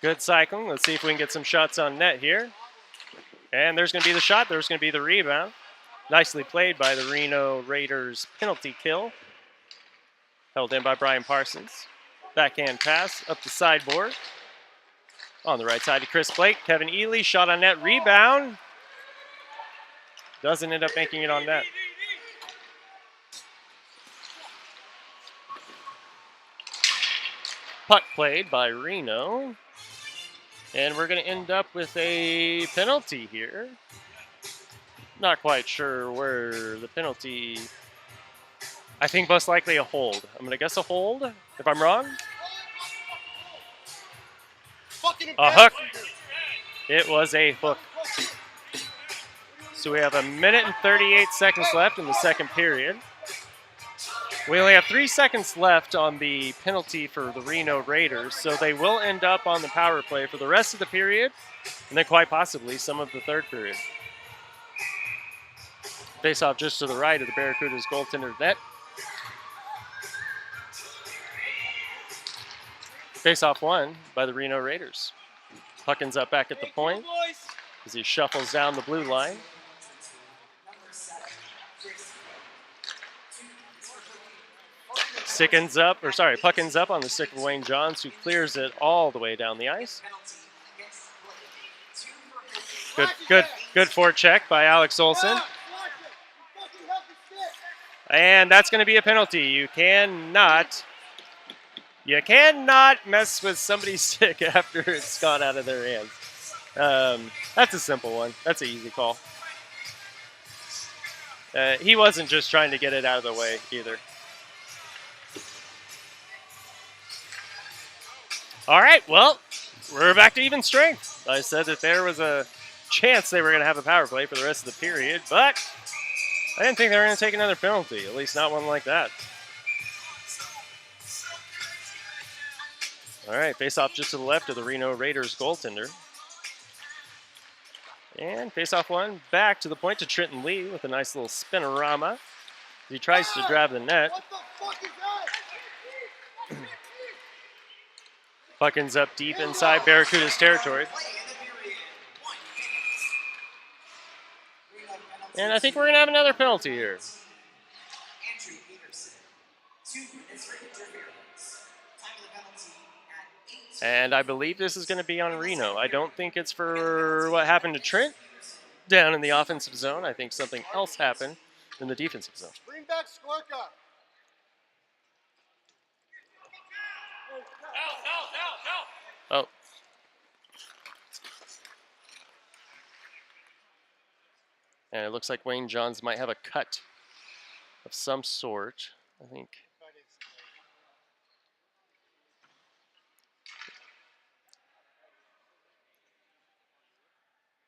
Good cycling. Let's see if we can get some shots on net here. And there's going to be the shot. There's going to be the rebound. Nicely played by the Reno Raiders penalty kill. Held in by Brian Parsons. Backhand pass up the sideboard. On the right side to Chris Blake. Kevin Ely, shot on net, rebound. Doesn't end up making it on net. Puck played by Reno. And we're going to end up with a penalty here. Not quite sure where the penalty... I think most likely a hold. I'm going to guess a hold, if I'm wrong. A hook. It was a hook. So we have 1 minute and 38 seconds left in the second period. We only have 3 seconds left on the penalty for the Reno Raiders, so they will end up on the power play for the rest of the period, and then quite possibly some of the third period. Face off just to the right of the Barracudas goaltender net. Face off won by the Reno Raiders. Puck ends up back at the point as he shuffles down the blue line. Puck ends up on the stick of Wayne Johns, who clears it all the way down the ice. Good forecheck by Alex Olson. And that's going to be a penalty. You cannot mess with somebody's stick after it's gone out of their hands. That's a simple one. That's an easy call. He wasn't just trying to get it out of the way either. All right, well, we're back to even strength. I said that there was a chance they were going to have a power play for the rest of the period, but I didn't think they were going to take another penalty, at least not one like that. All right, face-off just to the left of the Reno Raiders goaltender. And face-off one back to the point to Trenton Lee with a nice little spinorama. He tries to grab the net. Puck ends up deep inside Barracuda's territory. And I think we're going to have another penalty here. And I believe this is going to be on Reno. I don't think it's for what happened to Trent down in the offensive zone. I think something else happened in the defensive zone. Bring back Skorka. Oh. And it looks like Wayne Johns might have a cut of some sort, I think.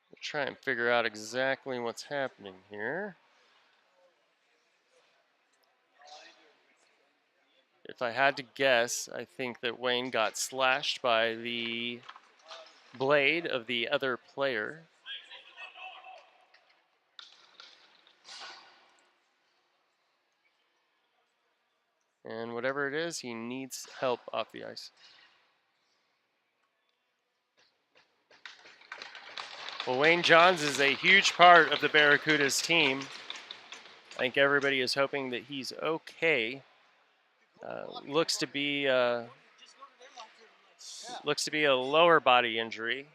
We'll try and figure out exactly what's happening here. If I had to guess, I think that Wayne got slashed by the blade of the other player. And whatever it is, he needs help off the ice. Well, Wayne Johns is a huge part of the Barracudas team. I think everybody is hoping that he's okay. Looks to be a lower body injury.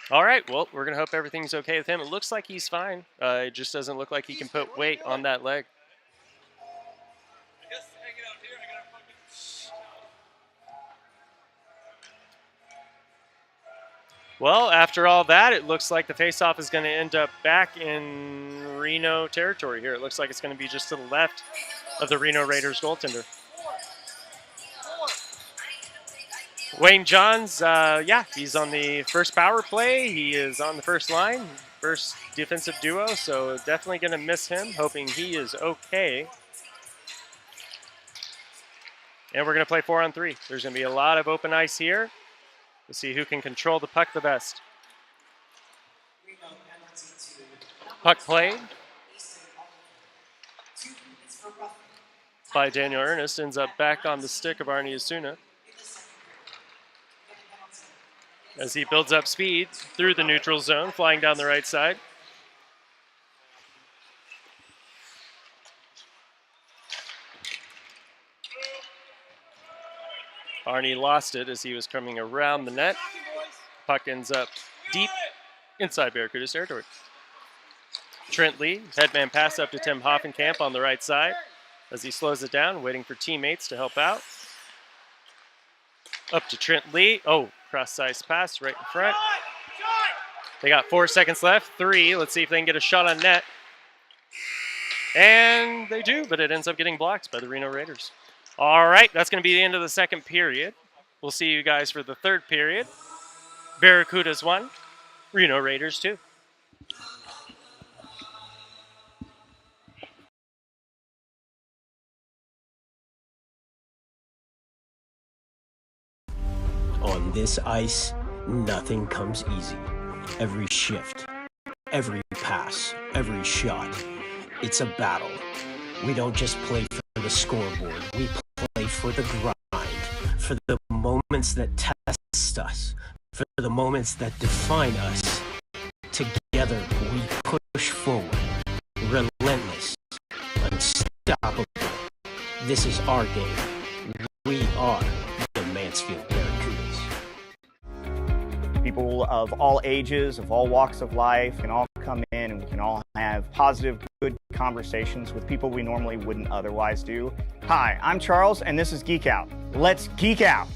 All right, well, we're going to hope everything's okay with him. It looks like he's fine. It just doesn't look like he can put weight on that leg. Well, after all that, it looks like the faceoff is going to end up back in Reno territory here. It looks like it's going to be just to the left of the Reno Raiders goaltender. Wayne Johns, yeah, he's on the first power play. He is on the first line, first defensive duo, so definitely going to miss him, hoping he is okay. And we're going to play 4-on-3. There's going to be a lot of open ice here. We'll see who can control the puck the best. Puck played by Daniel Ernest, ends up back on the stick of Arnie Asuna as he builds up speed through the neutral zone, flying down the right side. Arnie lost it as he was coming around the net. Puck ends up deep inside Barracudas territory. Trent Lee, headman pass up to Tim Hoffenkamp on the right side as he slows it down, waiting for teammates to help out. Up to Trent Lee. Oh, cross-ice pass right in front. They got 4 seconds left. 3. Let's see if they can get a shot on net. And they do, but it ends up getting blocked by the Reno Raiders. All right, that's going to be the end of the second period. We'll see you guys for the third period. Barracudas 1, Reno Raiders 2. On this ice, nothing comes easy. Every shift, every pass, every shot, it's a battle. We don't just play for the scoreboard, we play for the grind, for the moments that test us, for the moments that define us. Together, we push forward, relentless, unstoppable. This is our game. We are the Mansfield Barracudas. People of all ages, of all walks of life can all come in and we can all have positive, good conversations with people we normally wouldn't otherwise do. Hi, I'm Charles and this is Geek Out. Let's geek out!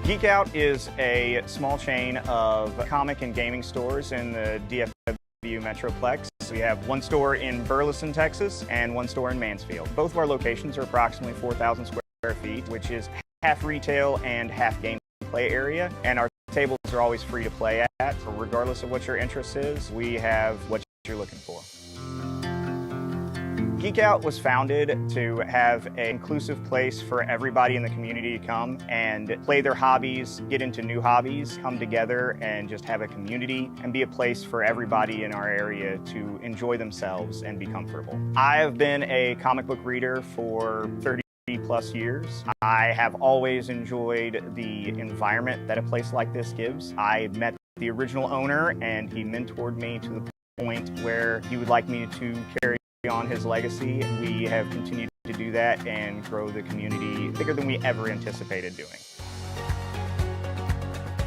Geek Out is a small chain of comic and gaming stores in the DFW Metroplex. We have one store in Burleson, Texas, and one store in Mansfield. Both of our locations are approximately 4,000 square feet, which is half retail and half game play area, and our tables are always free to play at. So regardless of what your interest is, we have what you're looking for. Geek Out was founded to have an inclusive place for everybody in the community to come and play their hobbies, get into new hobbies, come together and just have a community and be a place for everybody in our area to enjoy themselves and be comfortable. I have been a comic book reader for 30+ years. I have always enjoyed the environment that a place like this gives. I met the original owner and he mentored me to the point where he would like me to carry on his legacy. We have continued to do that and grow the community bigger than we ever anticipated doing.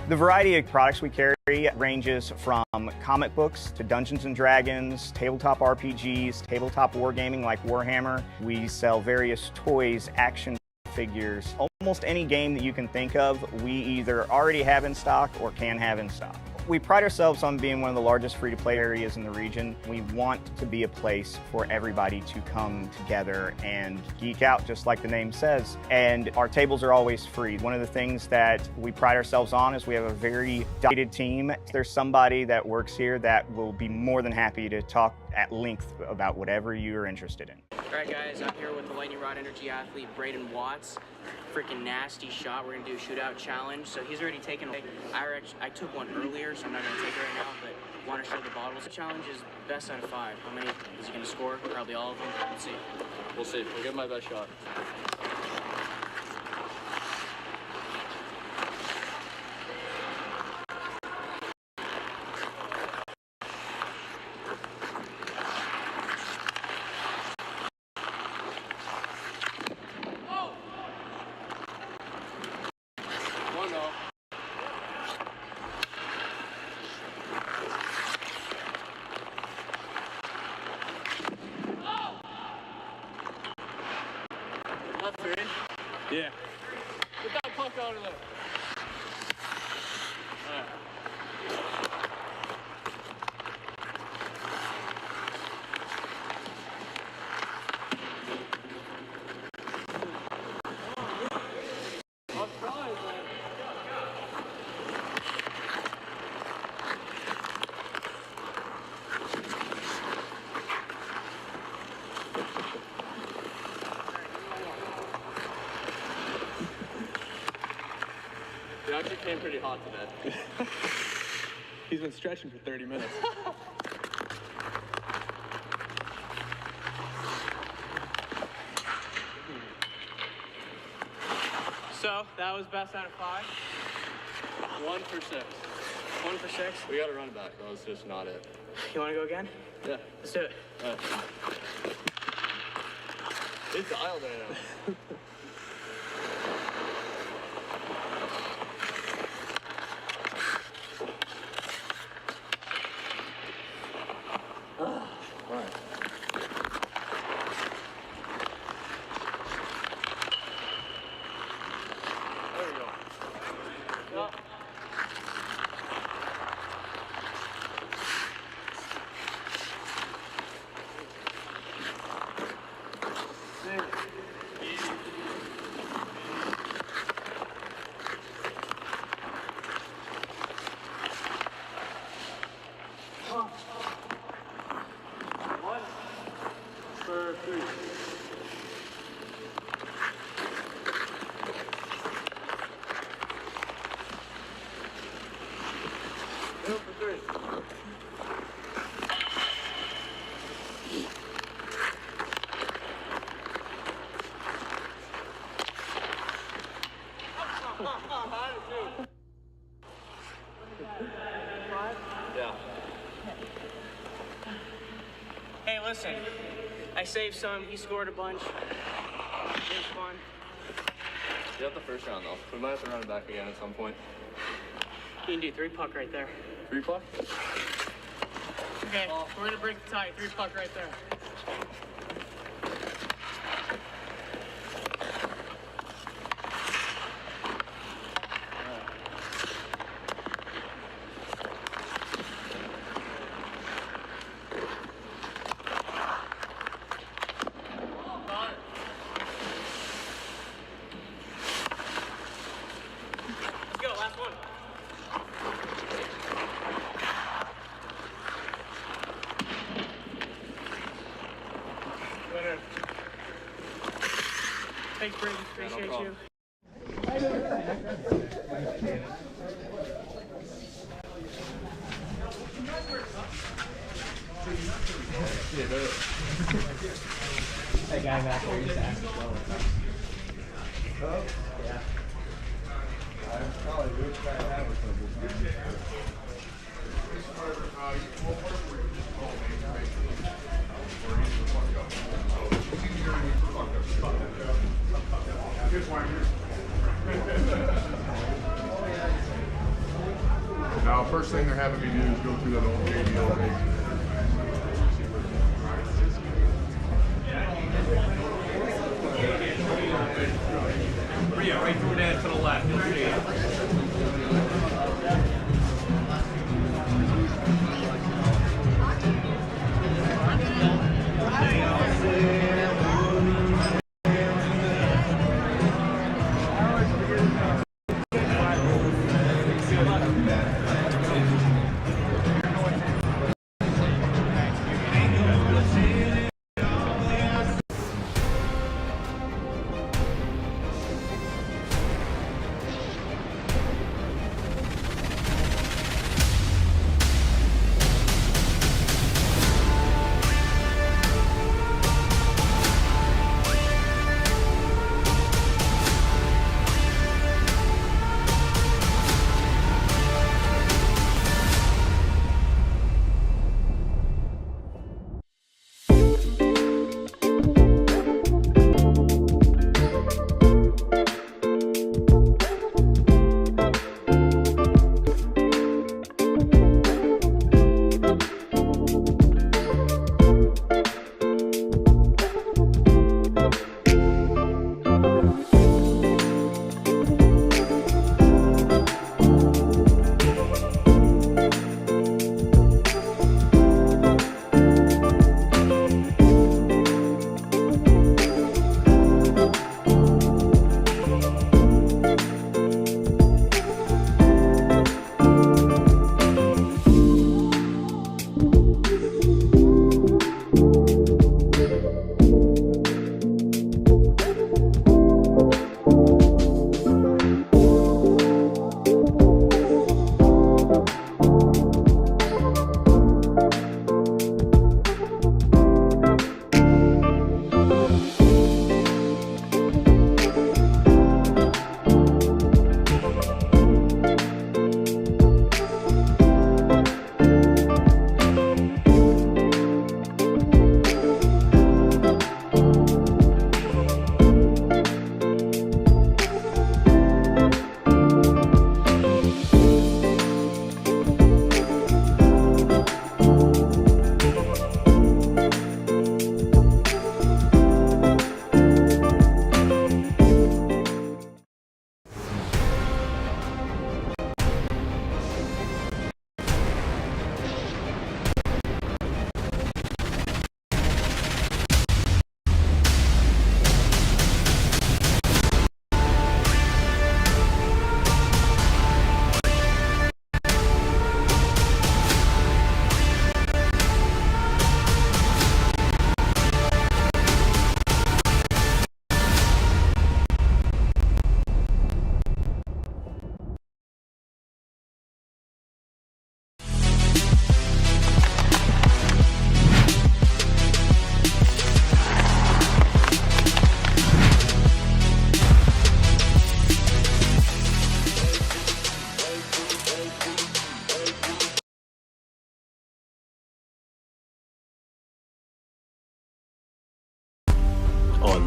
The variety of products we carry ranges from comic books to Dungeons & Dragons, tabletop RPGs, tabletop wargaming like Warhammer. We sell various toys, action figures, almost any game that you can think of, we either already have in stock or can have in stock. We pride ourselves on being one of the largest free-to-play areas in the region. We want to be a place for everybody to come together and geek out, just like the name says. And our tables are always free. One of the things that we pride ourselves on is we have a very dedicated team. There's somebody that works here that will be more than happy to talk at length about whatever you're interested in. All right, guys, I'm here with the Lightning Rod Energy athlete, Braden Watts. Freaking nasty shot. We're going to do a shootout challenge. So he's already taken I took one earlier, so I'm not going to take it right now, but want to show the bottles. The challenge is best out of 5. How many is he going to score? Probably all of them. Let's see. We'll see. We'll give my best shot. Yeah. Get that puck out of there. All right. I'm trying, man. It actually came pretty hot today. He's been stretching for 30 minutes. So that was best out of 5. 1 for 6. 1 for 6. We got to run it back. That was just not it. You want to go again? Yeah. Let's do it. All right. It's dialed right now. Hey, listen. I saved some. He scored a bunch. It was fun. You got the first round, though. We might have to run it back again at some point. You can do 3 puck right there. 3 puck? Okay, we're going to break the tie. 3 puck right there. Thanks, Brady. Appreciate you. That guy back there used to ask as well. Oh? Yeah. I probably wish I had a Now, first thing they're having me do is go through that old JBL base. Yeah, right through there to the left. You'll see it.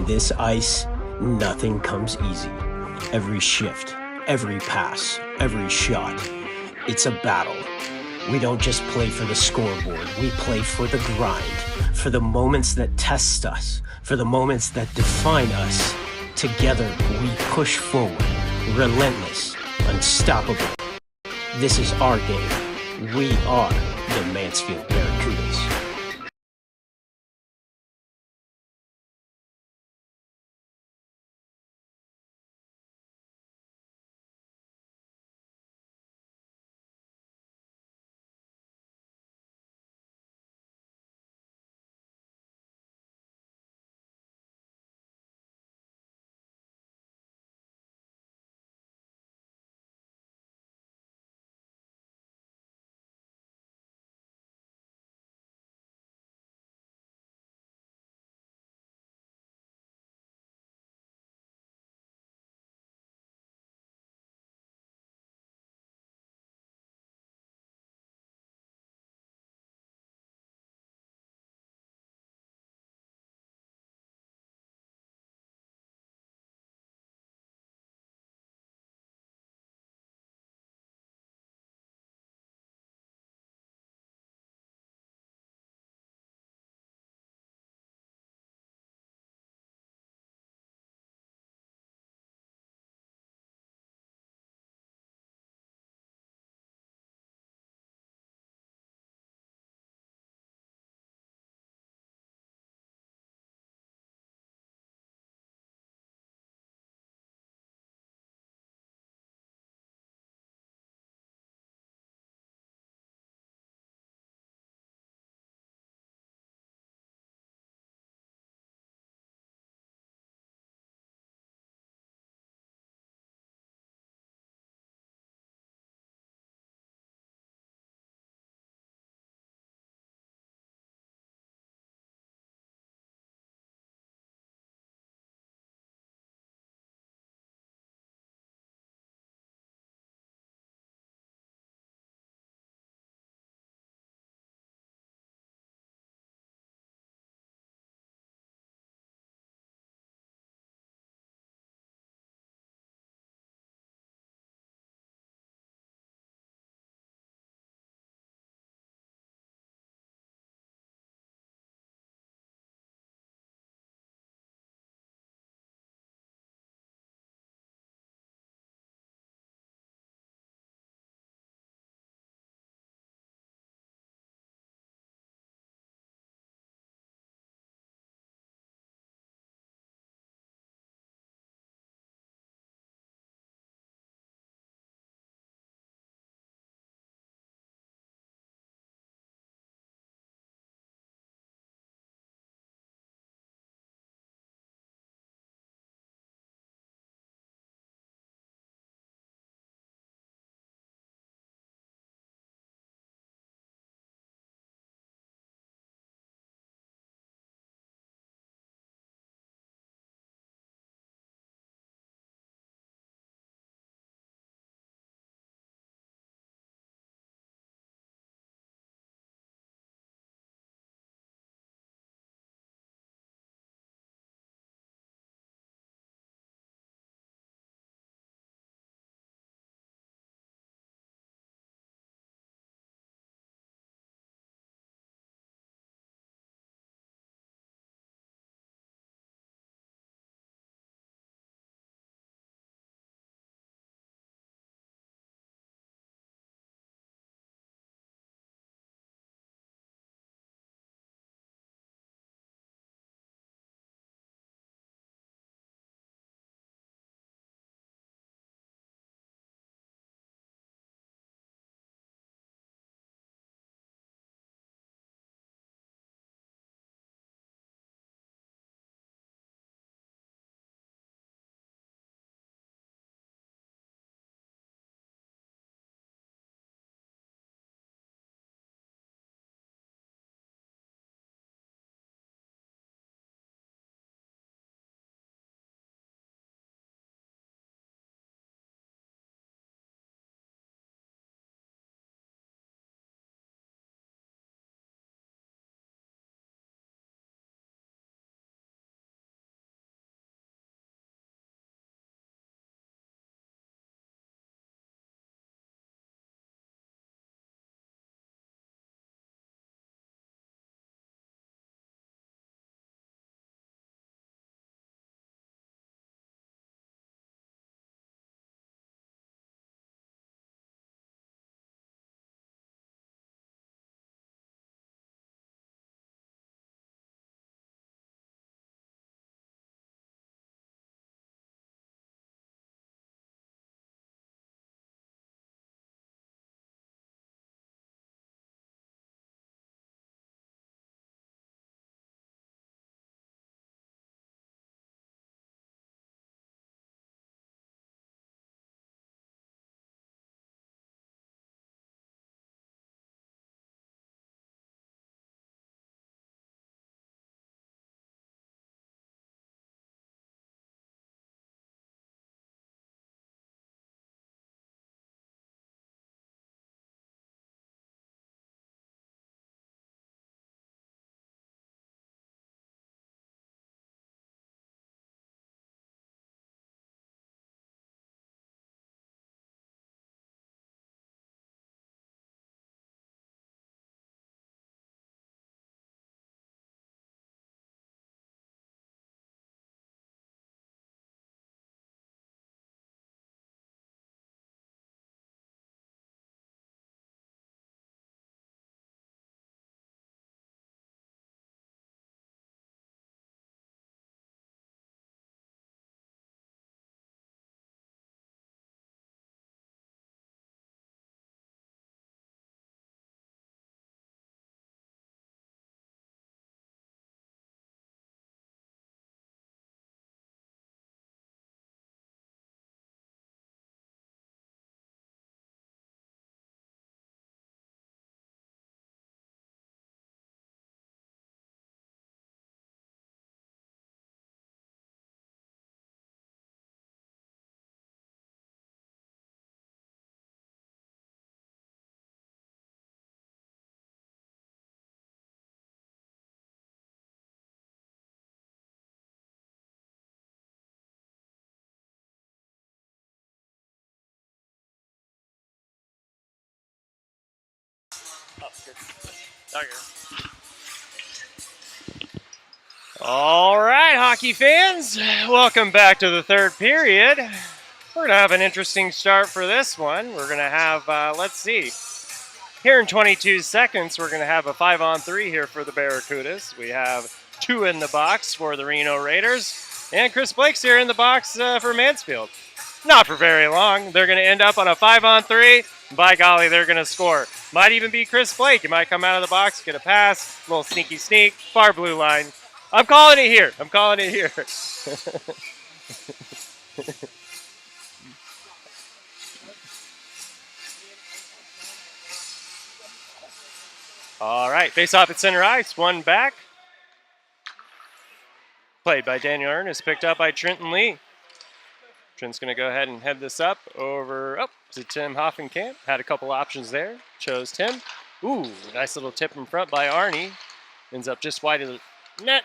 this ice, nothing comes easy. Every shift, every pass, every shot, it's a battle. We don't just play for the scoreboard, we play for the grind, for the moments that test us, for the moments that define us. Together, we push forward, relentless, unstoppable. This is our game. We are the Mansfield Barracudas. Okay. All right, hockey fans, welcome back to the third period. We're going to have an interesting start for this one. We're going to have, let's see, here in 22 seconds, we're going to have a 5-on-3 here for the Barracudas. We have 2 in the box for the Reno Raiders, and Chris Blake's here in the box for Mansfield. Not for very long. They're going to end up on a 5-on-3. By golly, they're going to score. Might even be Chris Blake. He might come out of the box, get a pass, little sneaky sneak, far blue line. I'm calling it here. I'm calling it here. All right, face off at center ice. One back. Played by Daniel Ernest, picked up by Trenton Lee. Trent's going to go ahead and head this up over to Tim Hoffenkamp. Had a couple options there. Chose Tim. Ooh, nice little tip in front by Arnie. Ends up just wide of the net.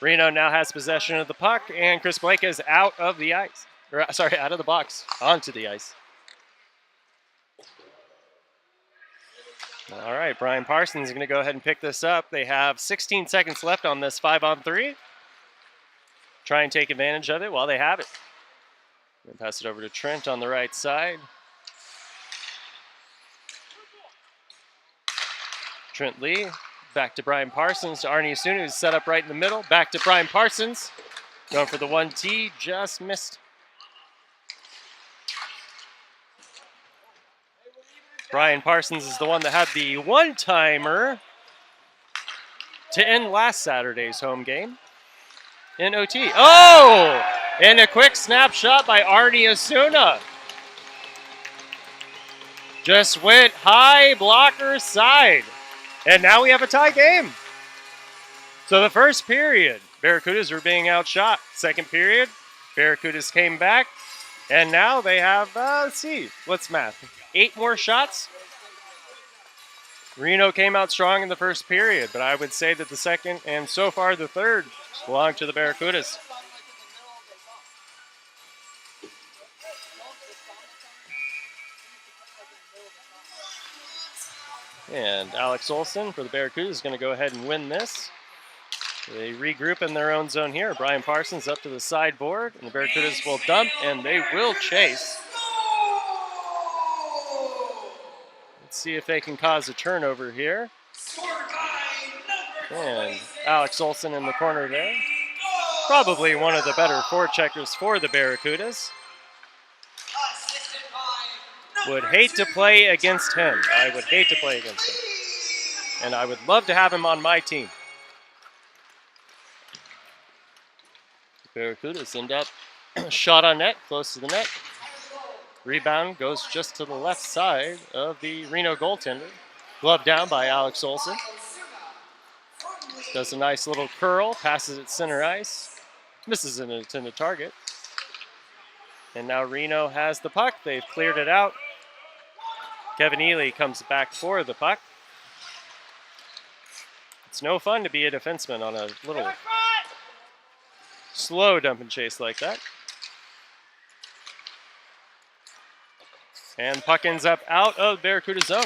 Reno now has possession of the puck, and Chris Blake is out of the ice. Or, sorry, out of the box, onto the ice. All right, Brian Parsons is going to go ahead and pick this up. They have 16 seconds left on this 5-on-3. Try and take advantage of it while they have it. And pass it over to Trent on the right side. Trent Lee. Back to Brian Parsons, to Arnie Asuna, who's set up right in the middle. Back to Brian Parsons. Going for the 1T, just missed. Brian Parsons is the one that had the one-timer to end last Saturday's home game in OT. Oh! And a quick snapshot by Arnie Asuna. Just went high blocker side. And now we have a tie game. So the first period, Barracudas were being outshot. Second period, Barracudas came back. And now they have, let's see, what's math? 8 more shots. Reno came out strong in the first period, but I would say that the second and so far the third belong to the Barracudas. And Alex Olson for the Barracudas is going to go ahead and win this. They regroup in their own zone here. Brian Parsons up to the sideboard, and the Barracudas will dump, and they will chase. Let's see if they can cause a turnover here. And Alex Olson in the corner there. Probably one of the better forecheckers for the Barracudas. Would hate to play against him. I would hate to play against him. And I would love to have him on my team. The Barracudas end up shot on net, close to the net. Rebound goes just to the left side of the Reno goaltender. Glove down by Alex Olson. Does a nice little curl, passes it center ice. Misses an intended target. And now Reno has the puck. They've cleared it out. Kevin Ely comes back for the puck. It's no fun to be a defenseman on a little slow dump and chase like that. And puck ends up out of Barracuda zone.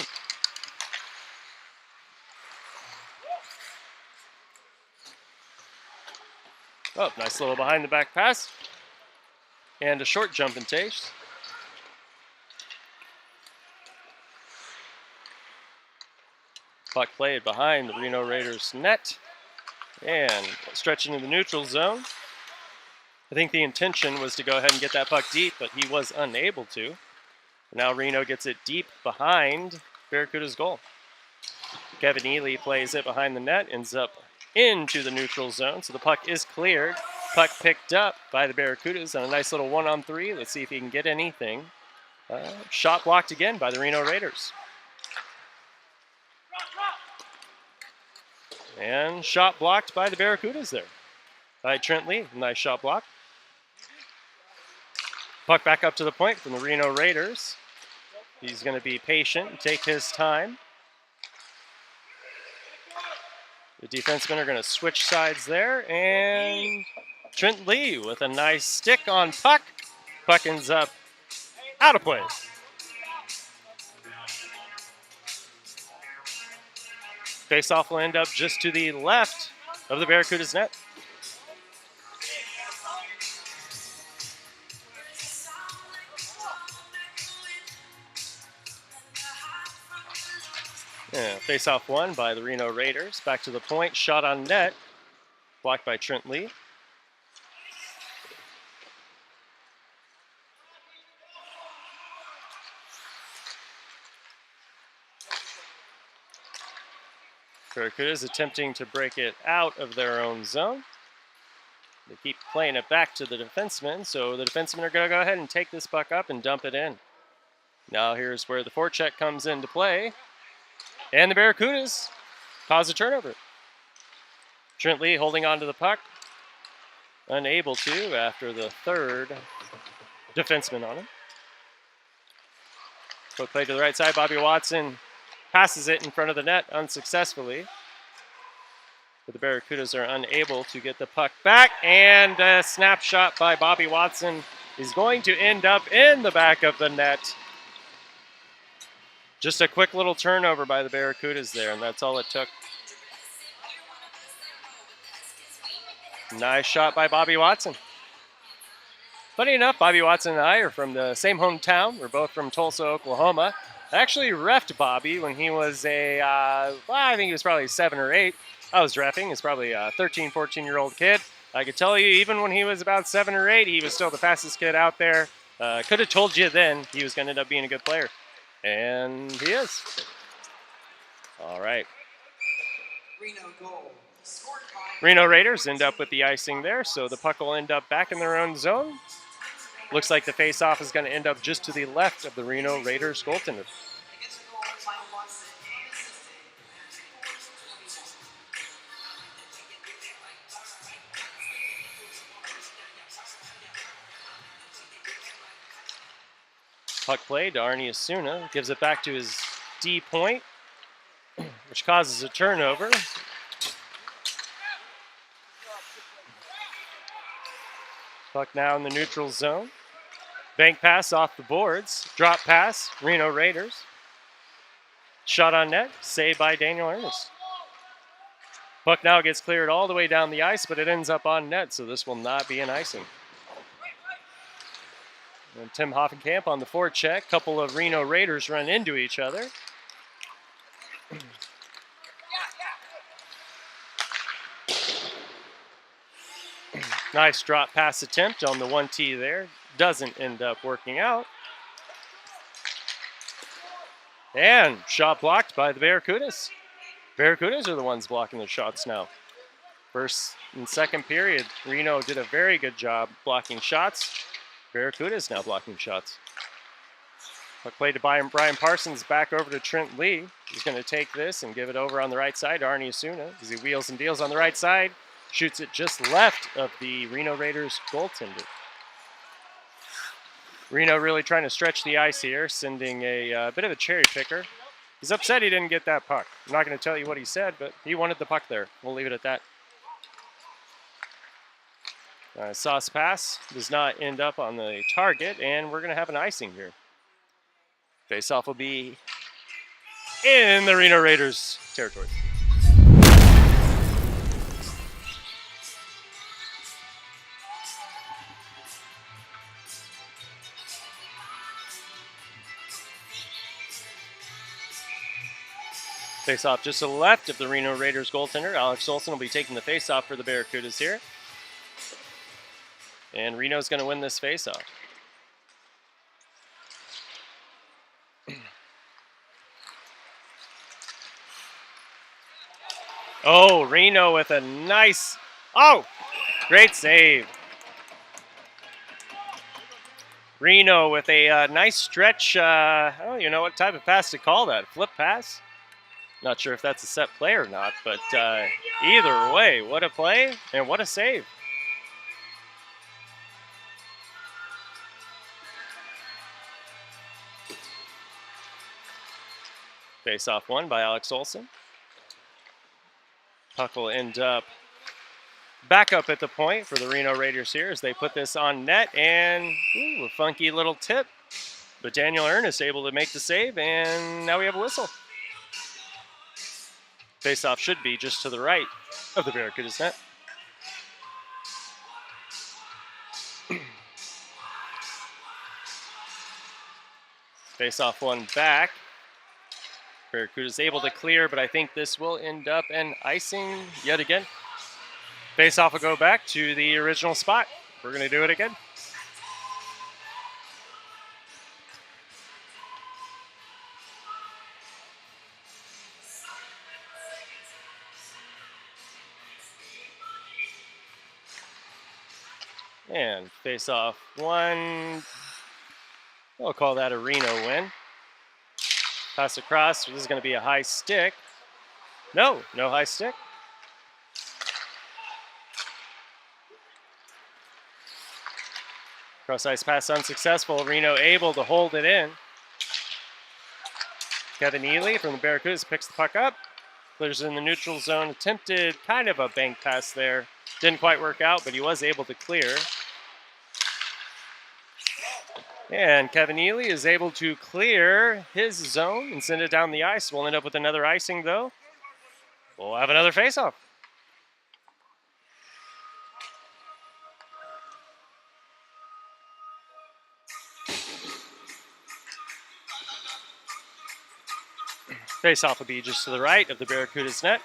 Oh, nice little behind the back pass. And a short jump and chase. Puck played behind the Reno Raiders net. And stretching into the neutral zone. I think the intention was to go ahead and get that puck deep, but he was unable to. Now Reno gets it deep behind Barracuda's goal. Kevin Ely plays it behind the net, ends up into the neutral zone, so the puck is cleared. Puck picked up by the Barracudas on a nice little 1-on-3. Let's see if he can get anything. Shot blocked again by the Reno Raiders. And shot blocked by the Barracudas there. By Trent Lee, nice shot block. Puck back up to the point from the Reno Raiders. He's going to be patient and take his time. The defensemen are going to switch sides there, and Trent Lee with a nice stick on puck. Puck ends up out of play. Face-off will end up just to the left of the Barracudas net. Yeah, face-off won by the Reno Raiders. Back to the point, shot on net, blocked by Trent Lee. Barracudas attempting to break it out of their own zone. They keep playing it back to the defensemen, so the defensemen are going to go ahead and take this puck up and dump it in. Now here's where the forecheck comes into play, and the Barracudas cause a turnover. Trent Lee holding on to the puck, unable to after the third defenseman on him. Quick play to the right side, Bobby Watson passes it in front of the net unsuccessfully. But the Barracudas are unable to get the puck back, and a snapshot by Bobby Watson is going to end up in the back of the net. Just a quick little turnover by the Barracudas there, and that's all it took. Nice shot by Bobby Watson. Funny enough, Bobby Watson and I are from the same hometown. We're both from Tulsa, Oklahoma. I actually reffed Bobby when he was I think he was probably 7 or 8. I was reffing. He's probably a 13, 14-year-old kid. I could tell you, even when he was about 7 or 8, he was still the fastest kid out there. Could have told you then he was going to end up being a good player. And he is. All right. Reno goal. Scored by Reno Raiders end up with the icing there, so the puck will end up back in their own zone. Looks like the face-off is going to end up just to the left of the Reno Raiders goaltender. against the goal by Watson and assisted. Puck play to Arnie Asuna, gives it back to his D point, which causes a turnover. Puck now in the neutral zone. Bank pass off the boards. Drop pass, Reno Raiders. Shot on net, saved by Daniel Ernest. Puck now gets cleared all the way down the ice, but it ends up on net, so this will not be an icing. And Tim Hoffenkamp on the forecheck. Couple of Reno Raiders run into each other. Nice drop pass attempt on the 1T there. Doesn't end up working out. And shot blocked by the Barracudas. Barracudas are the ones blocking the shots now. First and second period, Reno did a very good job blocking shots. Barracudas now blocking shots. Puck play to Brian Parsons, back over to Trent Lee. He's going to take this and give it over on the right side to Arnie Asuna as he wheels and deals on the right side. Shoots it just left of the Reno Raiders goaltender. Reno really trying to stretch the ice here, sending a bit of a cherry picker. He's upset he didn't get that puck. I'm not going to tell you what he said, but he wanted the puck there. We'll leave it at that. Sauce pass does not end up on the target, and we're going to have an icing here. Face-off will be in the Reno Raiders territory. Face-off just to the left of the Reno Raiders goaltender. Alex Olson will be taking the face-off for the Barracudas here. And Reno's going to win this face-off. Oh, Reno with a nice... Oh, great save. Reno with a nice stretch. I don't even know what type of pass to call that. Flip pass? Not sure if that's a set play or not, but either way, what a play and what a save. Face-off won by Alex Olson. Puck will end up back up at the point for the Reno Raiders here as they put this on net, and a funky little tip. But Daniel Ernest able to make the save, and now we have a whistle. Face-off should be just to the right of the Barracudas net. Face-off one back. Barracuda's able to clear, but I think this will end up an icing yet again. Face-off will go back to the original spot. We're going to do it again. And face-off one. We'll call that a Reno win. Pass across. This is going to be a high stick. No high stick. Cross ice pass unsuccessful. Reno able to hold it in. Kevin Ely from the Barracudas picks the puck up. Clears in the neutral zone. Attempted kind of a bank pass there. Didn't quite work out, but he was able to clear. And Kevin Ely is able to clear his zone and send it down the ice. We'll end up with another icing, though. We'll have another face-off. Face-off will be just to the right of the Barracudas net.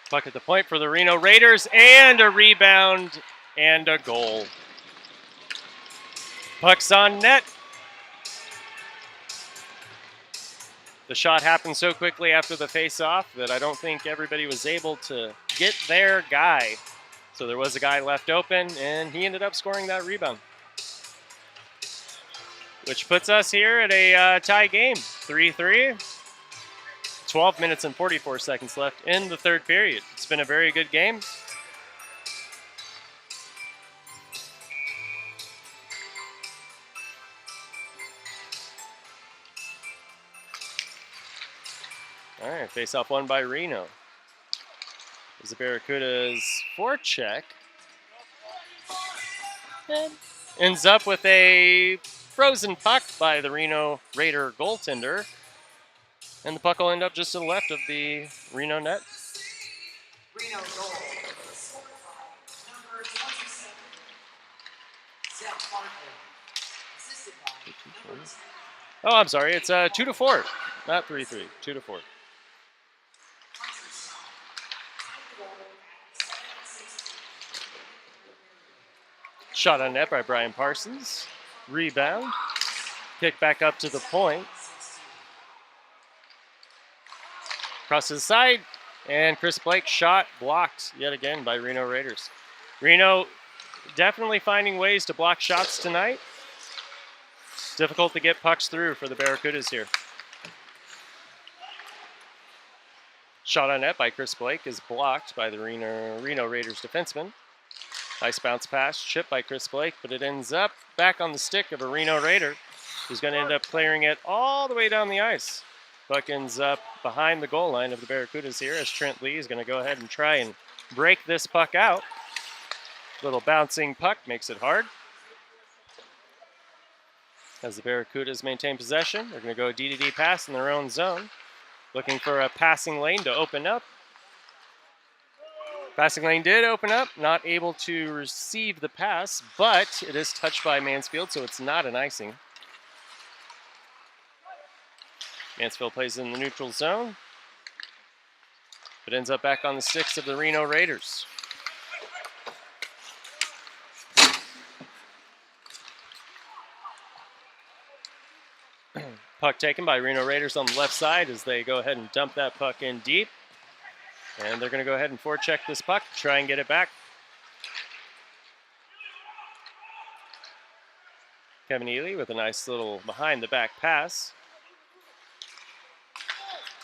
Puck at the point for the Reno Raiders, and a rebound and a goal. Puck's on net. The shot happened so quickly after the face-off that I don't think everybody was able to get their guy. So there was a guy left open, and he ended up scoring that rebound. Which puts us here at a tie game, 3-3. 12 minutes and 44 seconds left in the third period. It's been a very good game. All right, face-off won by Reno. As the Barracudas forecheck. And ends up with a frozen puck by the Reno Raider goaltender. And the puck will end up just to the left of the Reno net. Reno goal. Scored by number 27, Zach Barkley. Assisted by number 10. Oh, I'm sorry. It's 2-4, not 3-3. 2-4. Shot on net by Brian Parsons. Rebound. Kick back up to the point. Across to the side, and Chris Blake shot blocked yet again by Reno Raiders. Reno definitely finding ways to block shots tonight. Difficult to get pucks through for the Barracudas here. Shot on net by Chris Blake is blocked by the Reno Raiders defenseman. Nice bounce pass, chipped by Chris Blake, but it ends up back on the stick of a Reno Raider, who's going to end up clearing it all the way down the ice. Puck ends up behind the goal line of the Barracudas here as Trent Lee is going to go ahead and try and break this puck out. Little bouncing puck makes it hard. As the Barracudas maintain possession, they're going to go a D-to-D pass in their own zone. Looking for a passing lane to open up. Passing lane did open up, not able to receive the pass, but it is touched by Mansfield, so it's not an icing. Mansfield plays in the neutral zone, but ends up back on the sticks of the Reno Raiders. Puck taken by Reno Raiders on the left side as they go ahead and dump that puck in deep. And they're going to go ahead and forecheck this puck, try and get it back. Kevin Ely with a nice little behind-the-back pass.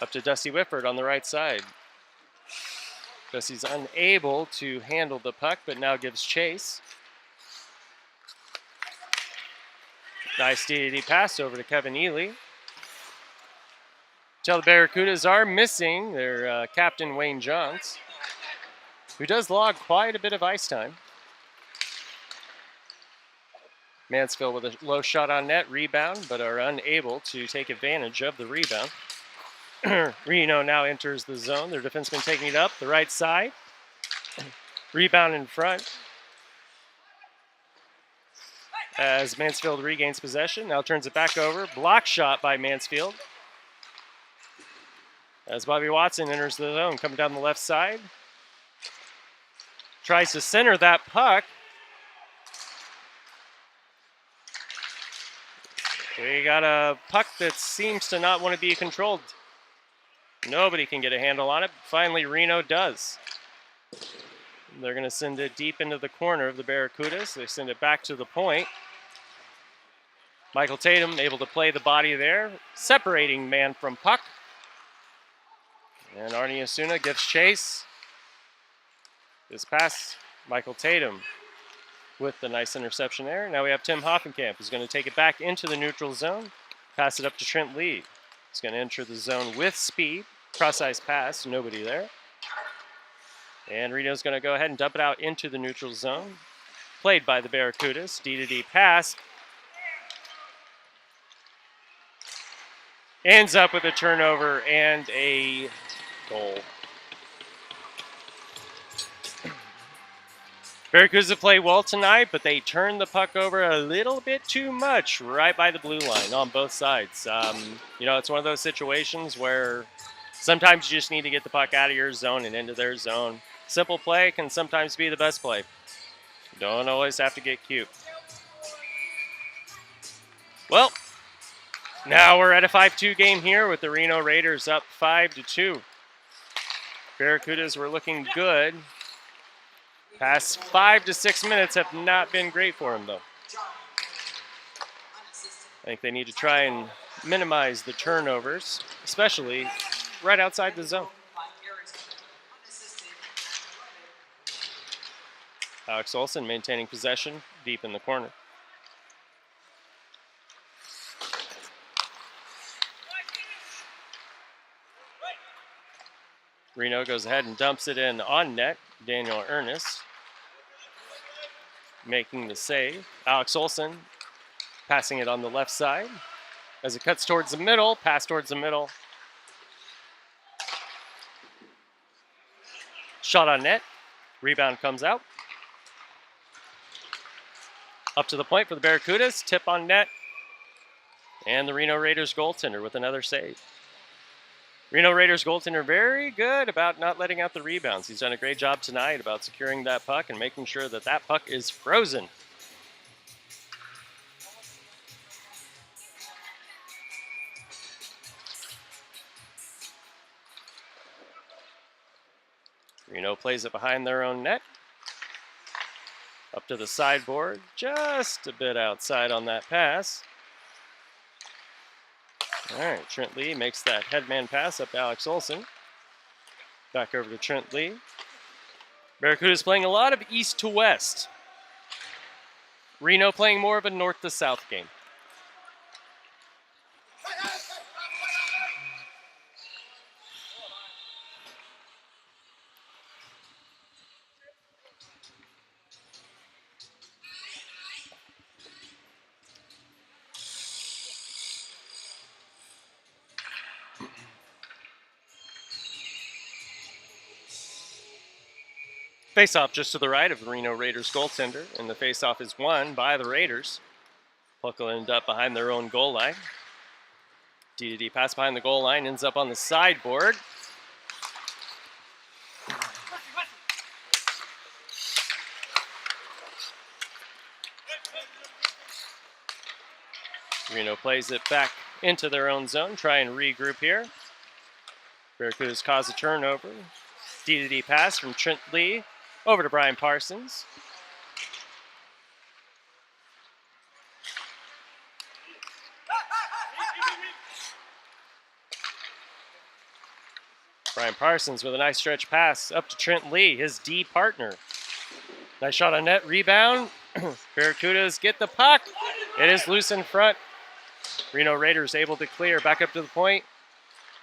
Up to Dusty Whifford on the right side. Dusty's unable to handle the puck, but now gives chase. Nice D-to-D pass over to Kevin Ely. Tell the Barracudas are missing their captain, Wayne Johns, who does log quite a bit of ice time. Mansfield with a low shot on net, rebound, but are unable to take advantage of the rebound. Reno now enters the zone. Their defenseman taking it up the right side. Rebound in front. As Mansfield regains possession, now turns it back over. Block shot by Mansfield. As Bobby Watson enters the zone, coming down the left side. Tries to center that puck. We got a puck that seems to not want to be controlled. Nobody can get a handle on it. Finally, Reno does. They're going to send it deep into the corner of the Barracudas. They send it back to the point. Michael Tatum able to play the body there, separating man from puck. And Arnie Asuna gives chase. This pass, Michael Tatum with the nice interception there. Now we have Tim Hoffenkamp who's going to take it back into the neutral zone, pass it up to Trent Lee. He's going to enter the zone with speed. Cross-ice pass, nobody there. And Reno's going to go ahead and dump it out into the neutral zone. Played by the Barracudas. D-to-D pass. Ends up with a turnover and a goal. Barracudas play well tonight, but they turn the puck over a little bit too much right by the blue line on both sides. You know, it's one of those situations where sometimes you just need to get the puck out of your zone and into their zone. Simple play can sometimes be the best play. Don't always have to get cute. Well, now we're at a 5-2 game here with the Reno Raiders up 5-2. Barracudas were looking good. Past 5 to 6 minutes have not been great for them, though. I think they need to try and minimize the turnovers, especially right outside the zone. Alex Olsen maintaining possession deep in the corner. Reno goes ahead and dumps it in on net. Daniel Ernest making the save. Alex Olsen passing it on the left side. As it cuts towards the middle, pass towards the middle. Shot on net. Rebound comes out. Up to the point for the Barracudas. Tip on net. And the Reno Raiders goaltender with another save. Reno Raiders goaltender very good about not letting out the rebounds. He's done a great job tonight about securing that puck and making sure that that puck is frozen. Reno plays it behind their own net. Up to the sideboard, just a bit outside on that pass. All right, Trent Lee makes that headman pass up to Alex Olsen. Back over to Trent Lee. Barracuda's playing a lot of east to west. Reno playing more of a north to south game. Face-off just to the right of the Reno Raiders goaltender, and the face-off is won by the Raiders. Puck will end up behind their own goal line. D-to-D pass behind the goal line, ends up on the sideboard. Reno plays it back into their own zone, try and regroup here. Barracudas cause a turnover. D-to-D pass from Trent Lee. Over to Brian Parsons. Brian Parsons with a nice stretch pass up to Trent Lee, his D partner. Nice shot on net, rebound. Barracudas get the puck. It is loose in front. Reno Raiders able to clear back up to the point.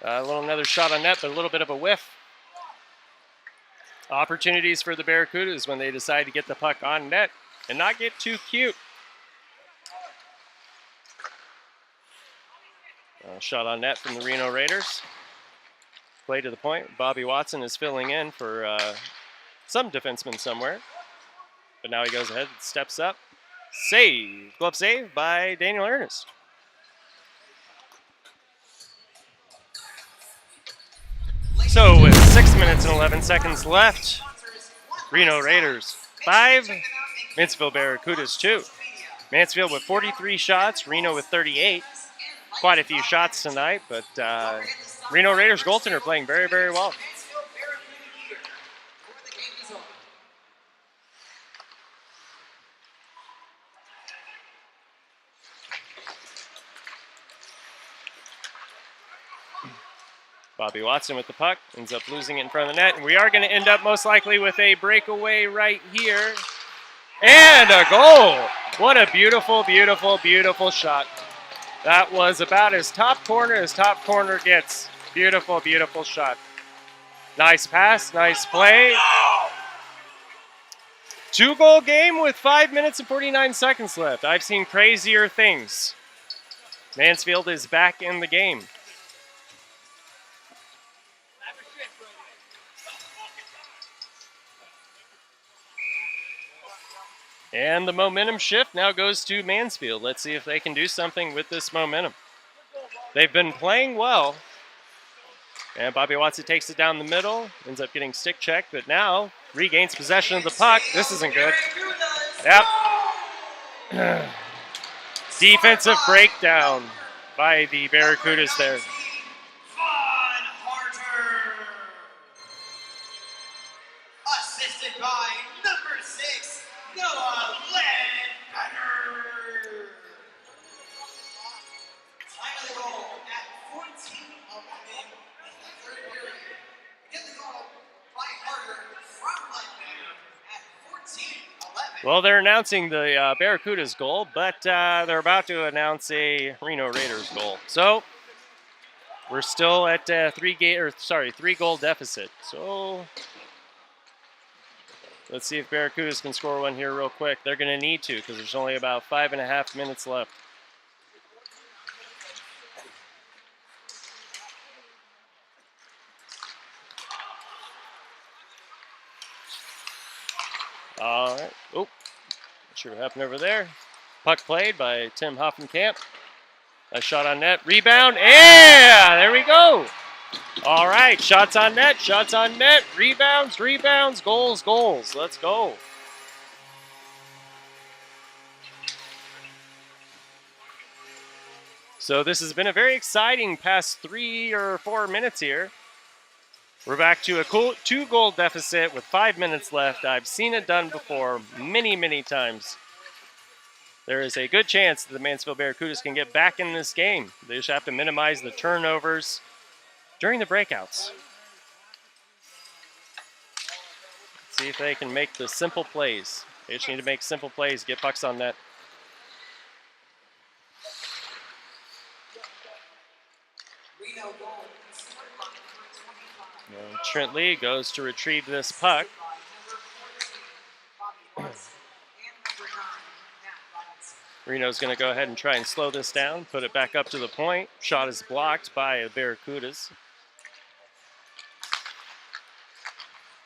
Another shot on net, but a little bit of a whiff. Opportunities for the Barracudas when they decide to get the puck on net and not get too cute. Shot on net from the Reno Raiders. Play to the point. Bobby Watson is filling in for some defenseman somewhere. But now he goes ahead and steps up. Save. Glove save by Daniel Ernest. So with 6 minutes and 11 seconds left, Reno Raiders 5, Mansfield Barracudas 2. Mansfield with 43 shots, Reno with 38. Quite a few shots tonight, but Reno Raiders goaltender playing very, very well. Bobby Watson with the puck, ends up losing it in front of the net, and we are going to end up most likely with a breakaway right here. And a goal! What a beautiful, beautiful, beautiful shot. That was about as top corner gets. Beautiful, beautiful shot. Nice pass, nice play. 2-goal game with 5 minutes and 49 seconds left. I've seen crazier things. Mansfield is back in the game. And the momentum shift now goes to Mansfield. Let's see if they can do something with this momentum. They've been playing well. And Bobby Watson takes it down the middle, ends up getting stick checked, but now regains possession of the puck. This isn't good. Yep. Defensive breakdown by the Barracudas there. Assisted by number 6, Noah Ledbetter. Time of the goal at 14:11 in the third period. Get the goal by Carter from Ledbetter at 14:11. Well, they're announcing the Barracudas goal, but they're about to announce a Reno Raiders goal. So we're still at 3-goal deficit. So let's see if Barracudas can score one here real quick. They're going to need to because there's only about 5.5 minutes left. All right. Oh, not sure what happened over there. Puck played by Tim Hoffenkamp. A shot on net. Rebound. Yeah, there we go. All right, shots on net, rebounds, goals. Let's go. So this has been a very exciting past 3 or 4 minutes here. We're back to a cool 2-goal deficit with 5 minutes left. I've seen it done before many, many times. There is a good chance that the Mansfield Barracudas can get back in this game. They just have to minimize the turnovers during the breakouts. Let's see if they can make the simple plays. They just need to make simple plays, get pucks on net. Trent Lee goes to retrieve this puck. Reno's going to go ahead and try and slow this down, put it back up to the point. Shot is blocked by Barracudas.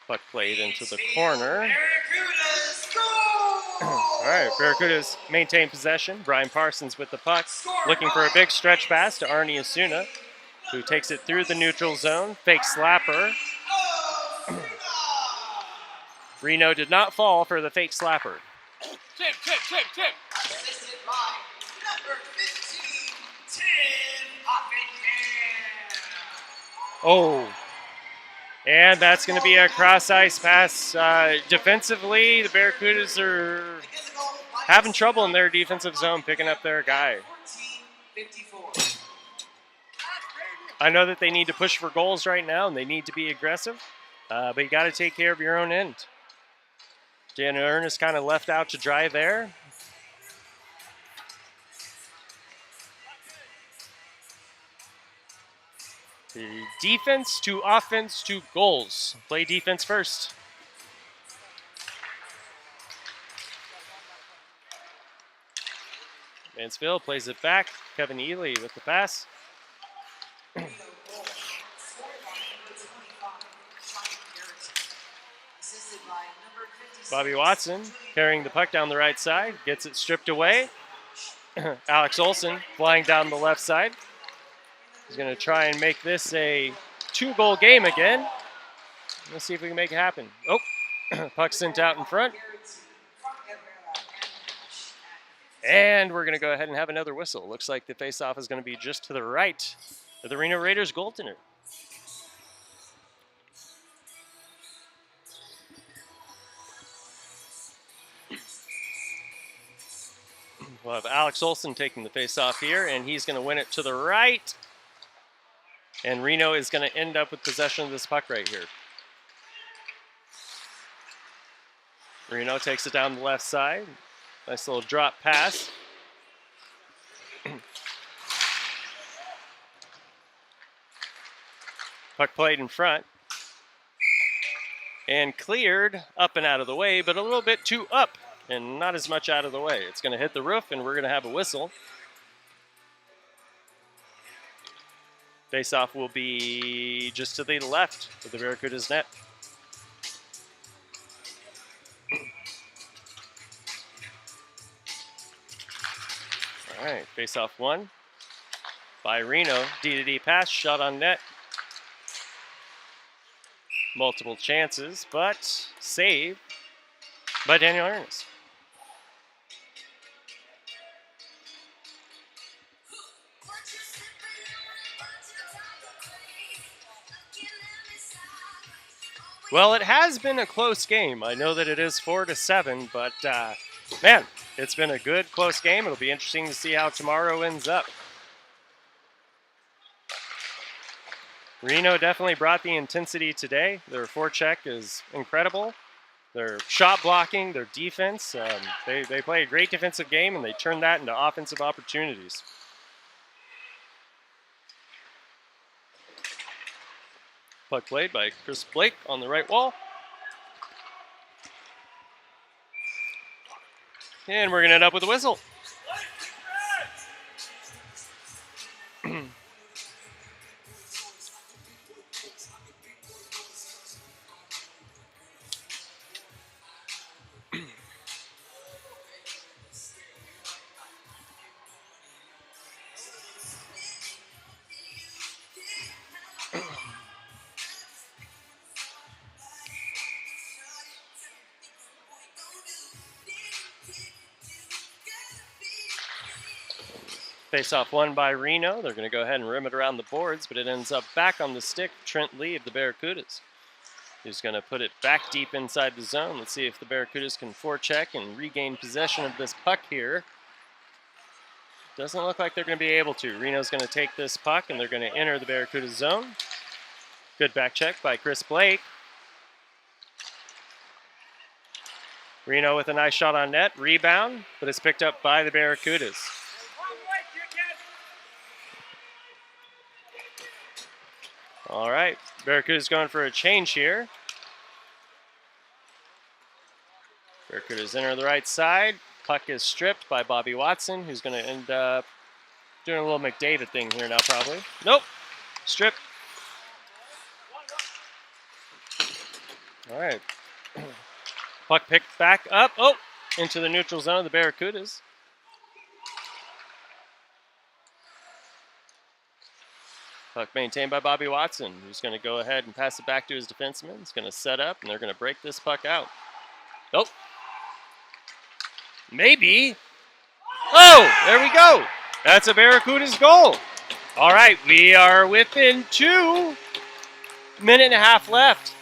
Puck played into the corner. All right, Barracudas maintain possession. Brian Parsons with the puck, looking for a big stretch pass to Arnie Asuna, who takes it through the neutral zone. Fake slapper. Reno did not fall for the fake slapper. Tip. Assisted by number 15, Tim Hoffenkamp. Oh. And that's going to be a cross-ice pass. Defensively, the Barracudas are having trouble in their defensive zone picking up their guy. I know that they need to push for goals right now, and they need to be aggressive, but you got to take care of your own end. Daniel Ernest kind of left out to dry there. The defense to offense to goals. Play defense first. Mansfield plays it back. Kevin Ely with the pass. Bobby Watson carrying the puck down the right side, gets it stripped away. Alex Olson flying down the left side. He's going to try and make this a 2-goal game again. Let's see if we can make it happen. Oh, puck sent out in front. And we're going to go ahead and have another whistle. Looks like the faceoff is going to be just to the right of the Reno Raiders goaltender. We'll have Alex Olson taking the faceoff here, and he's going to win it to the right. And Reno is going to end up with possession of this puck right here. Reno takes it down the left side. Nice little drop pass. Puck played in front. And cleared up and out of the way, but a little bit too up and not as much out of the way. It's going to hit the roof, and we're going to have a whistle. Face-off will be just to the left of the Barracudas net. All right, face-off one by Reno. D-to-D pass, shot on net. Multiple chances, but save by Daniel Ernest. Well, it has been a close game. I know that it is 4-7, but man, it's been a good close game. It'll be interesting to see how tomorrow ends up. Reno definitely brought the intensity today. Their forecheck is incredible. Their shot blocking, their defense, they play a great defensive game, and they turn that into offensive opportunities. Puck played by Chris Blake on the right wall. And we're going to end up with a whistle. Face-off won by Reno. They're going to go ahead and rim it around the boards, but it ends up back on the stick. Trent Lee of the Barracudas. He's going to put it back deep inside the zone. Let's see if the Barracudas can forecheck and regain possession of this puck here. Doesn't look like they're going to be able to. Reno's going to take this puck, and they're going to enter the Barracudas zone. Good back check by Chris Blake. Reno with a nice shot on net. Rebound, but it's picked up by the Barracudas. All right, Barracuda's going for a change here. Barracuda's enter the right side. Puck is stripped by Bobby Watson, who's going to end up doing a little McDavid thing here now, probably. Nope, strip. All right, puck picked back up. Oh, into the neutral zone of the Barracudas. Puck maintained by Bobby Watson, who's going to go ahead and pass it back to his defenseman. He's going to set up, and they're going to break this puck out. Nope. Maybe. Oh, there we go. That's a Barracudas goal. All right, we are within 2 minutes and a half left.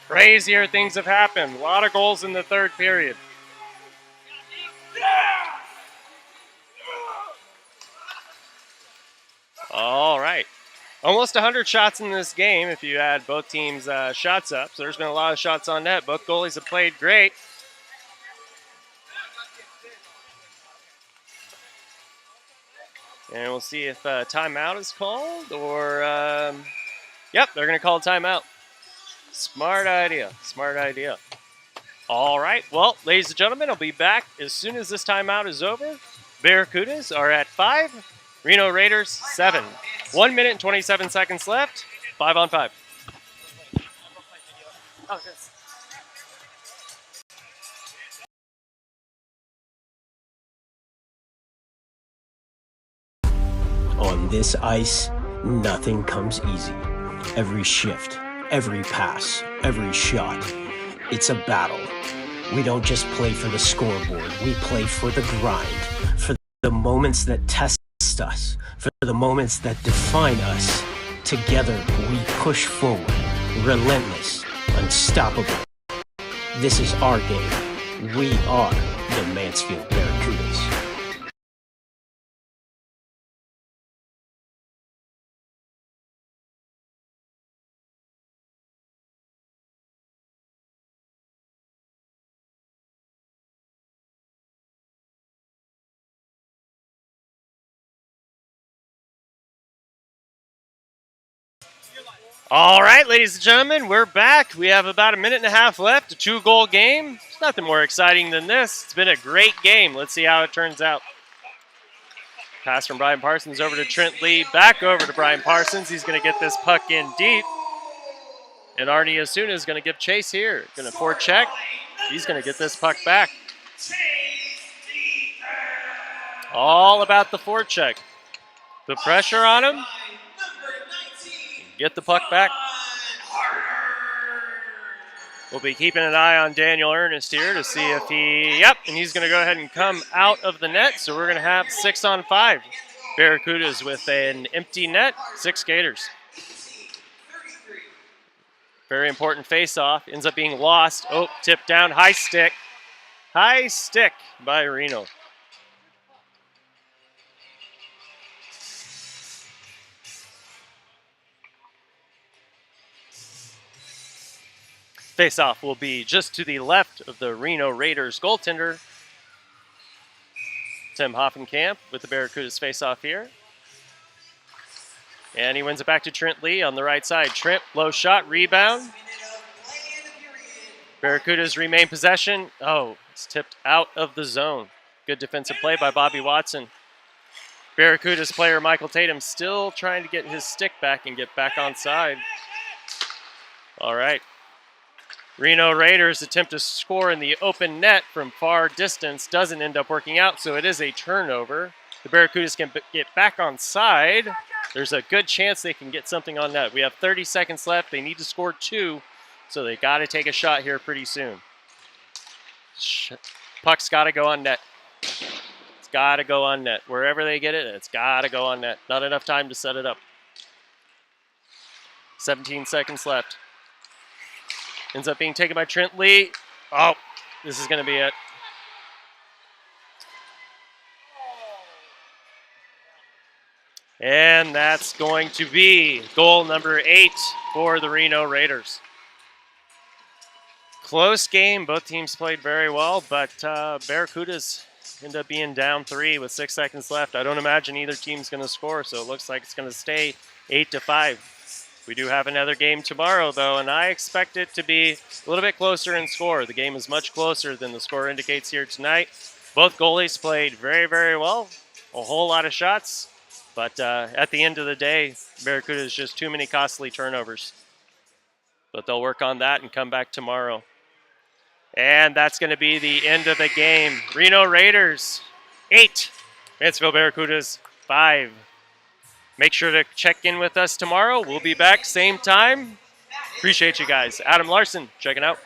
Crazier things have happened. A lot of goals in the third period. All right. Almost 100 shots in this game if you add both teams' shots up. So there's been a lot of shots on net. Both goalies have played great. And we'll see if timeout is called or... yep, they're going to call a timeout. Smart idea. Smart idea. All right. Well, ladies and gentlemen, I'll be back as soon as this timeout is over. Barracudas are at 5. Reno Raiders 7. 1 minute and 27 seconds left. 5-on-5. On this ice, nothing comes easy. Every shift, every pass, every shot, it's a battle. We don't just play for the scoreboard, we play for the grind, for the moments that test us, for the moments that define us. Together, we push forward, relentless, unstoppable. This is our game. We are the Mansfield Barracudas. All right, ladies and gentlemen, we're back. We have about a minute and a half left, a 2-goal game. There's nothing more exciting than this. It's been a great game. Let's see how it turns out. Pass from Brian Parsons over to Trent Lee, back over to Brian Parsons. He's going to get this puck in deep. And Arnie Asuna is going to give chase here. Going to forecheck. He's going to get this puck back. All about the forecheck. The pressure on him. Get the puck back. We'll be keeping an eye on Daniel Ernest here to see if and he's going to go ahead and come out of the net. So we're going to have 6-on-5. Barracudas with an empty net, 6 skaters. Very important face-off. Ends up being lost. Oh, tipped down, high stick. High stick by Reno. Face-off will be just to the left of the Reno Raiders goaltender, Tim Hoffenkamp, with the Barracudas face-off here. And he wins it back to Trent Lee on the right side. Trent, low shot, rebound. Barracudas remain possession. Oh, it's tipped out of the zone. Good defensive play by Bobby Watson. Barracudas player Michael Tatum still trying to get his stick back and get back on side. All right. Reno Raiders attempt to score in the open net from far distance. Doesn't end up working out, so it is a turnover. The Barracudas can get back on side. There's a good chance they can get something on net. We have 30 seconds left. They need to score 2, so they got to take a shot here pretty soon. Puck's got to go on net. It's got to go on net. Wherever they get it, it's got to go on net. Not enough time to set it up. 17 seconds left. Ends up being taken by Trent Lee. Oh, this is going to be it. And that's going to be goal number 8 for the Reno Raiders. Close game. Both teams played very well, but Barracudas end up being down 3 with 6 seconds left. I don't imagine either team's going to score, so it looks like it's going to stay 8-5. We do have another game tomorrow, though, and I expect it to be a little bit closer in score. The game is much closer than the score indicates here tonight. Both goalies played very, very well. A whole lot of shots. But at the end of the day, Barracuda is just too many costly turnovers. But they'll work on that and come back tomorrow. And that's going to be the end of the game. Reno Raiders, 8. Mansfield Barracudas, 5. Make sure to check in with us tomorrow. We'll be back same time. Appreciate you guys. Adam Larson, checking out.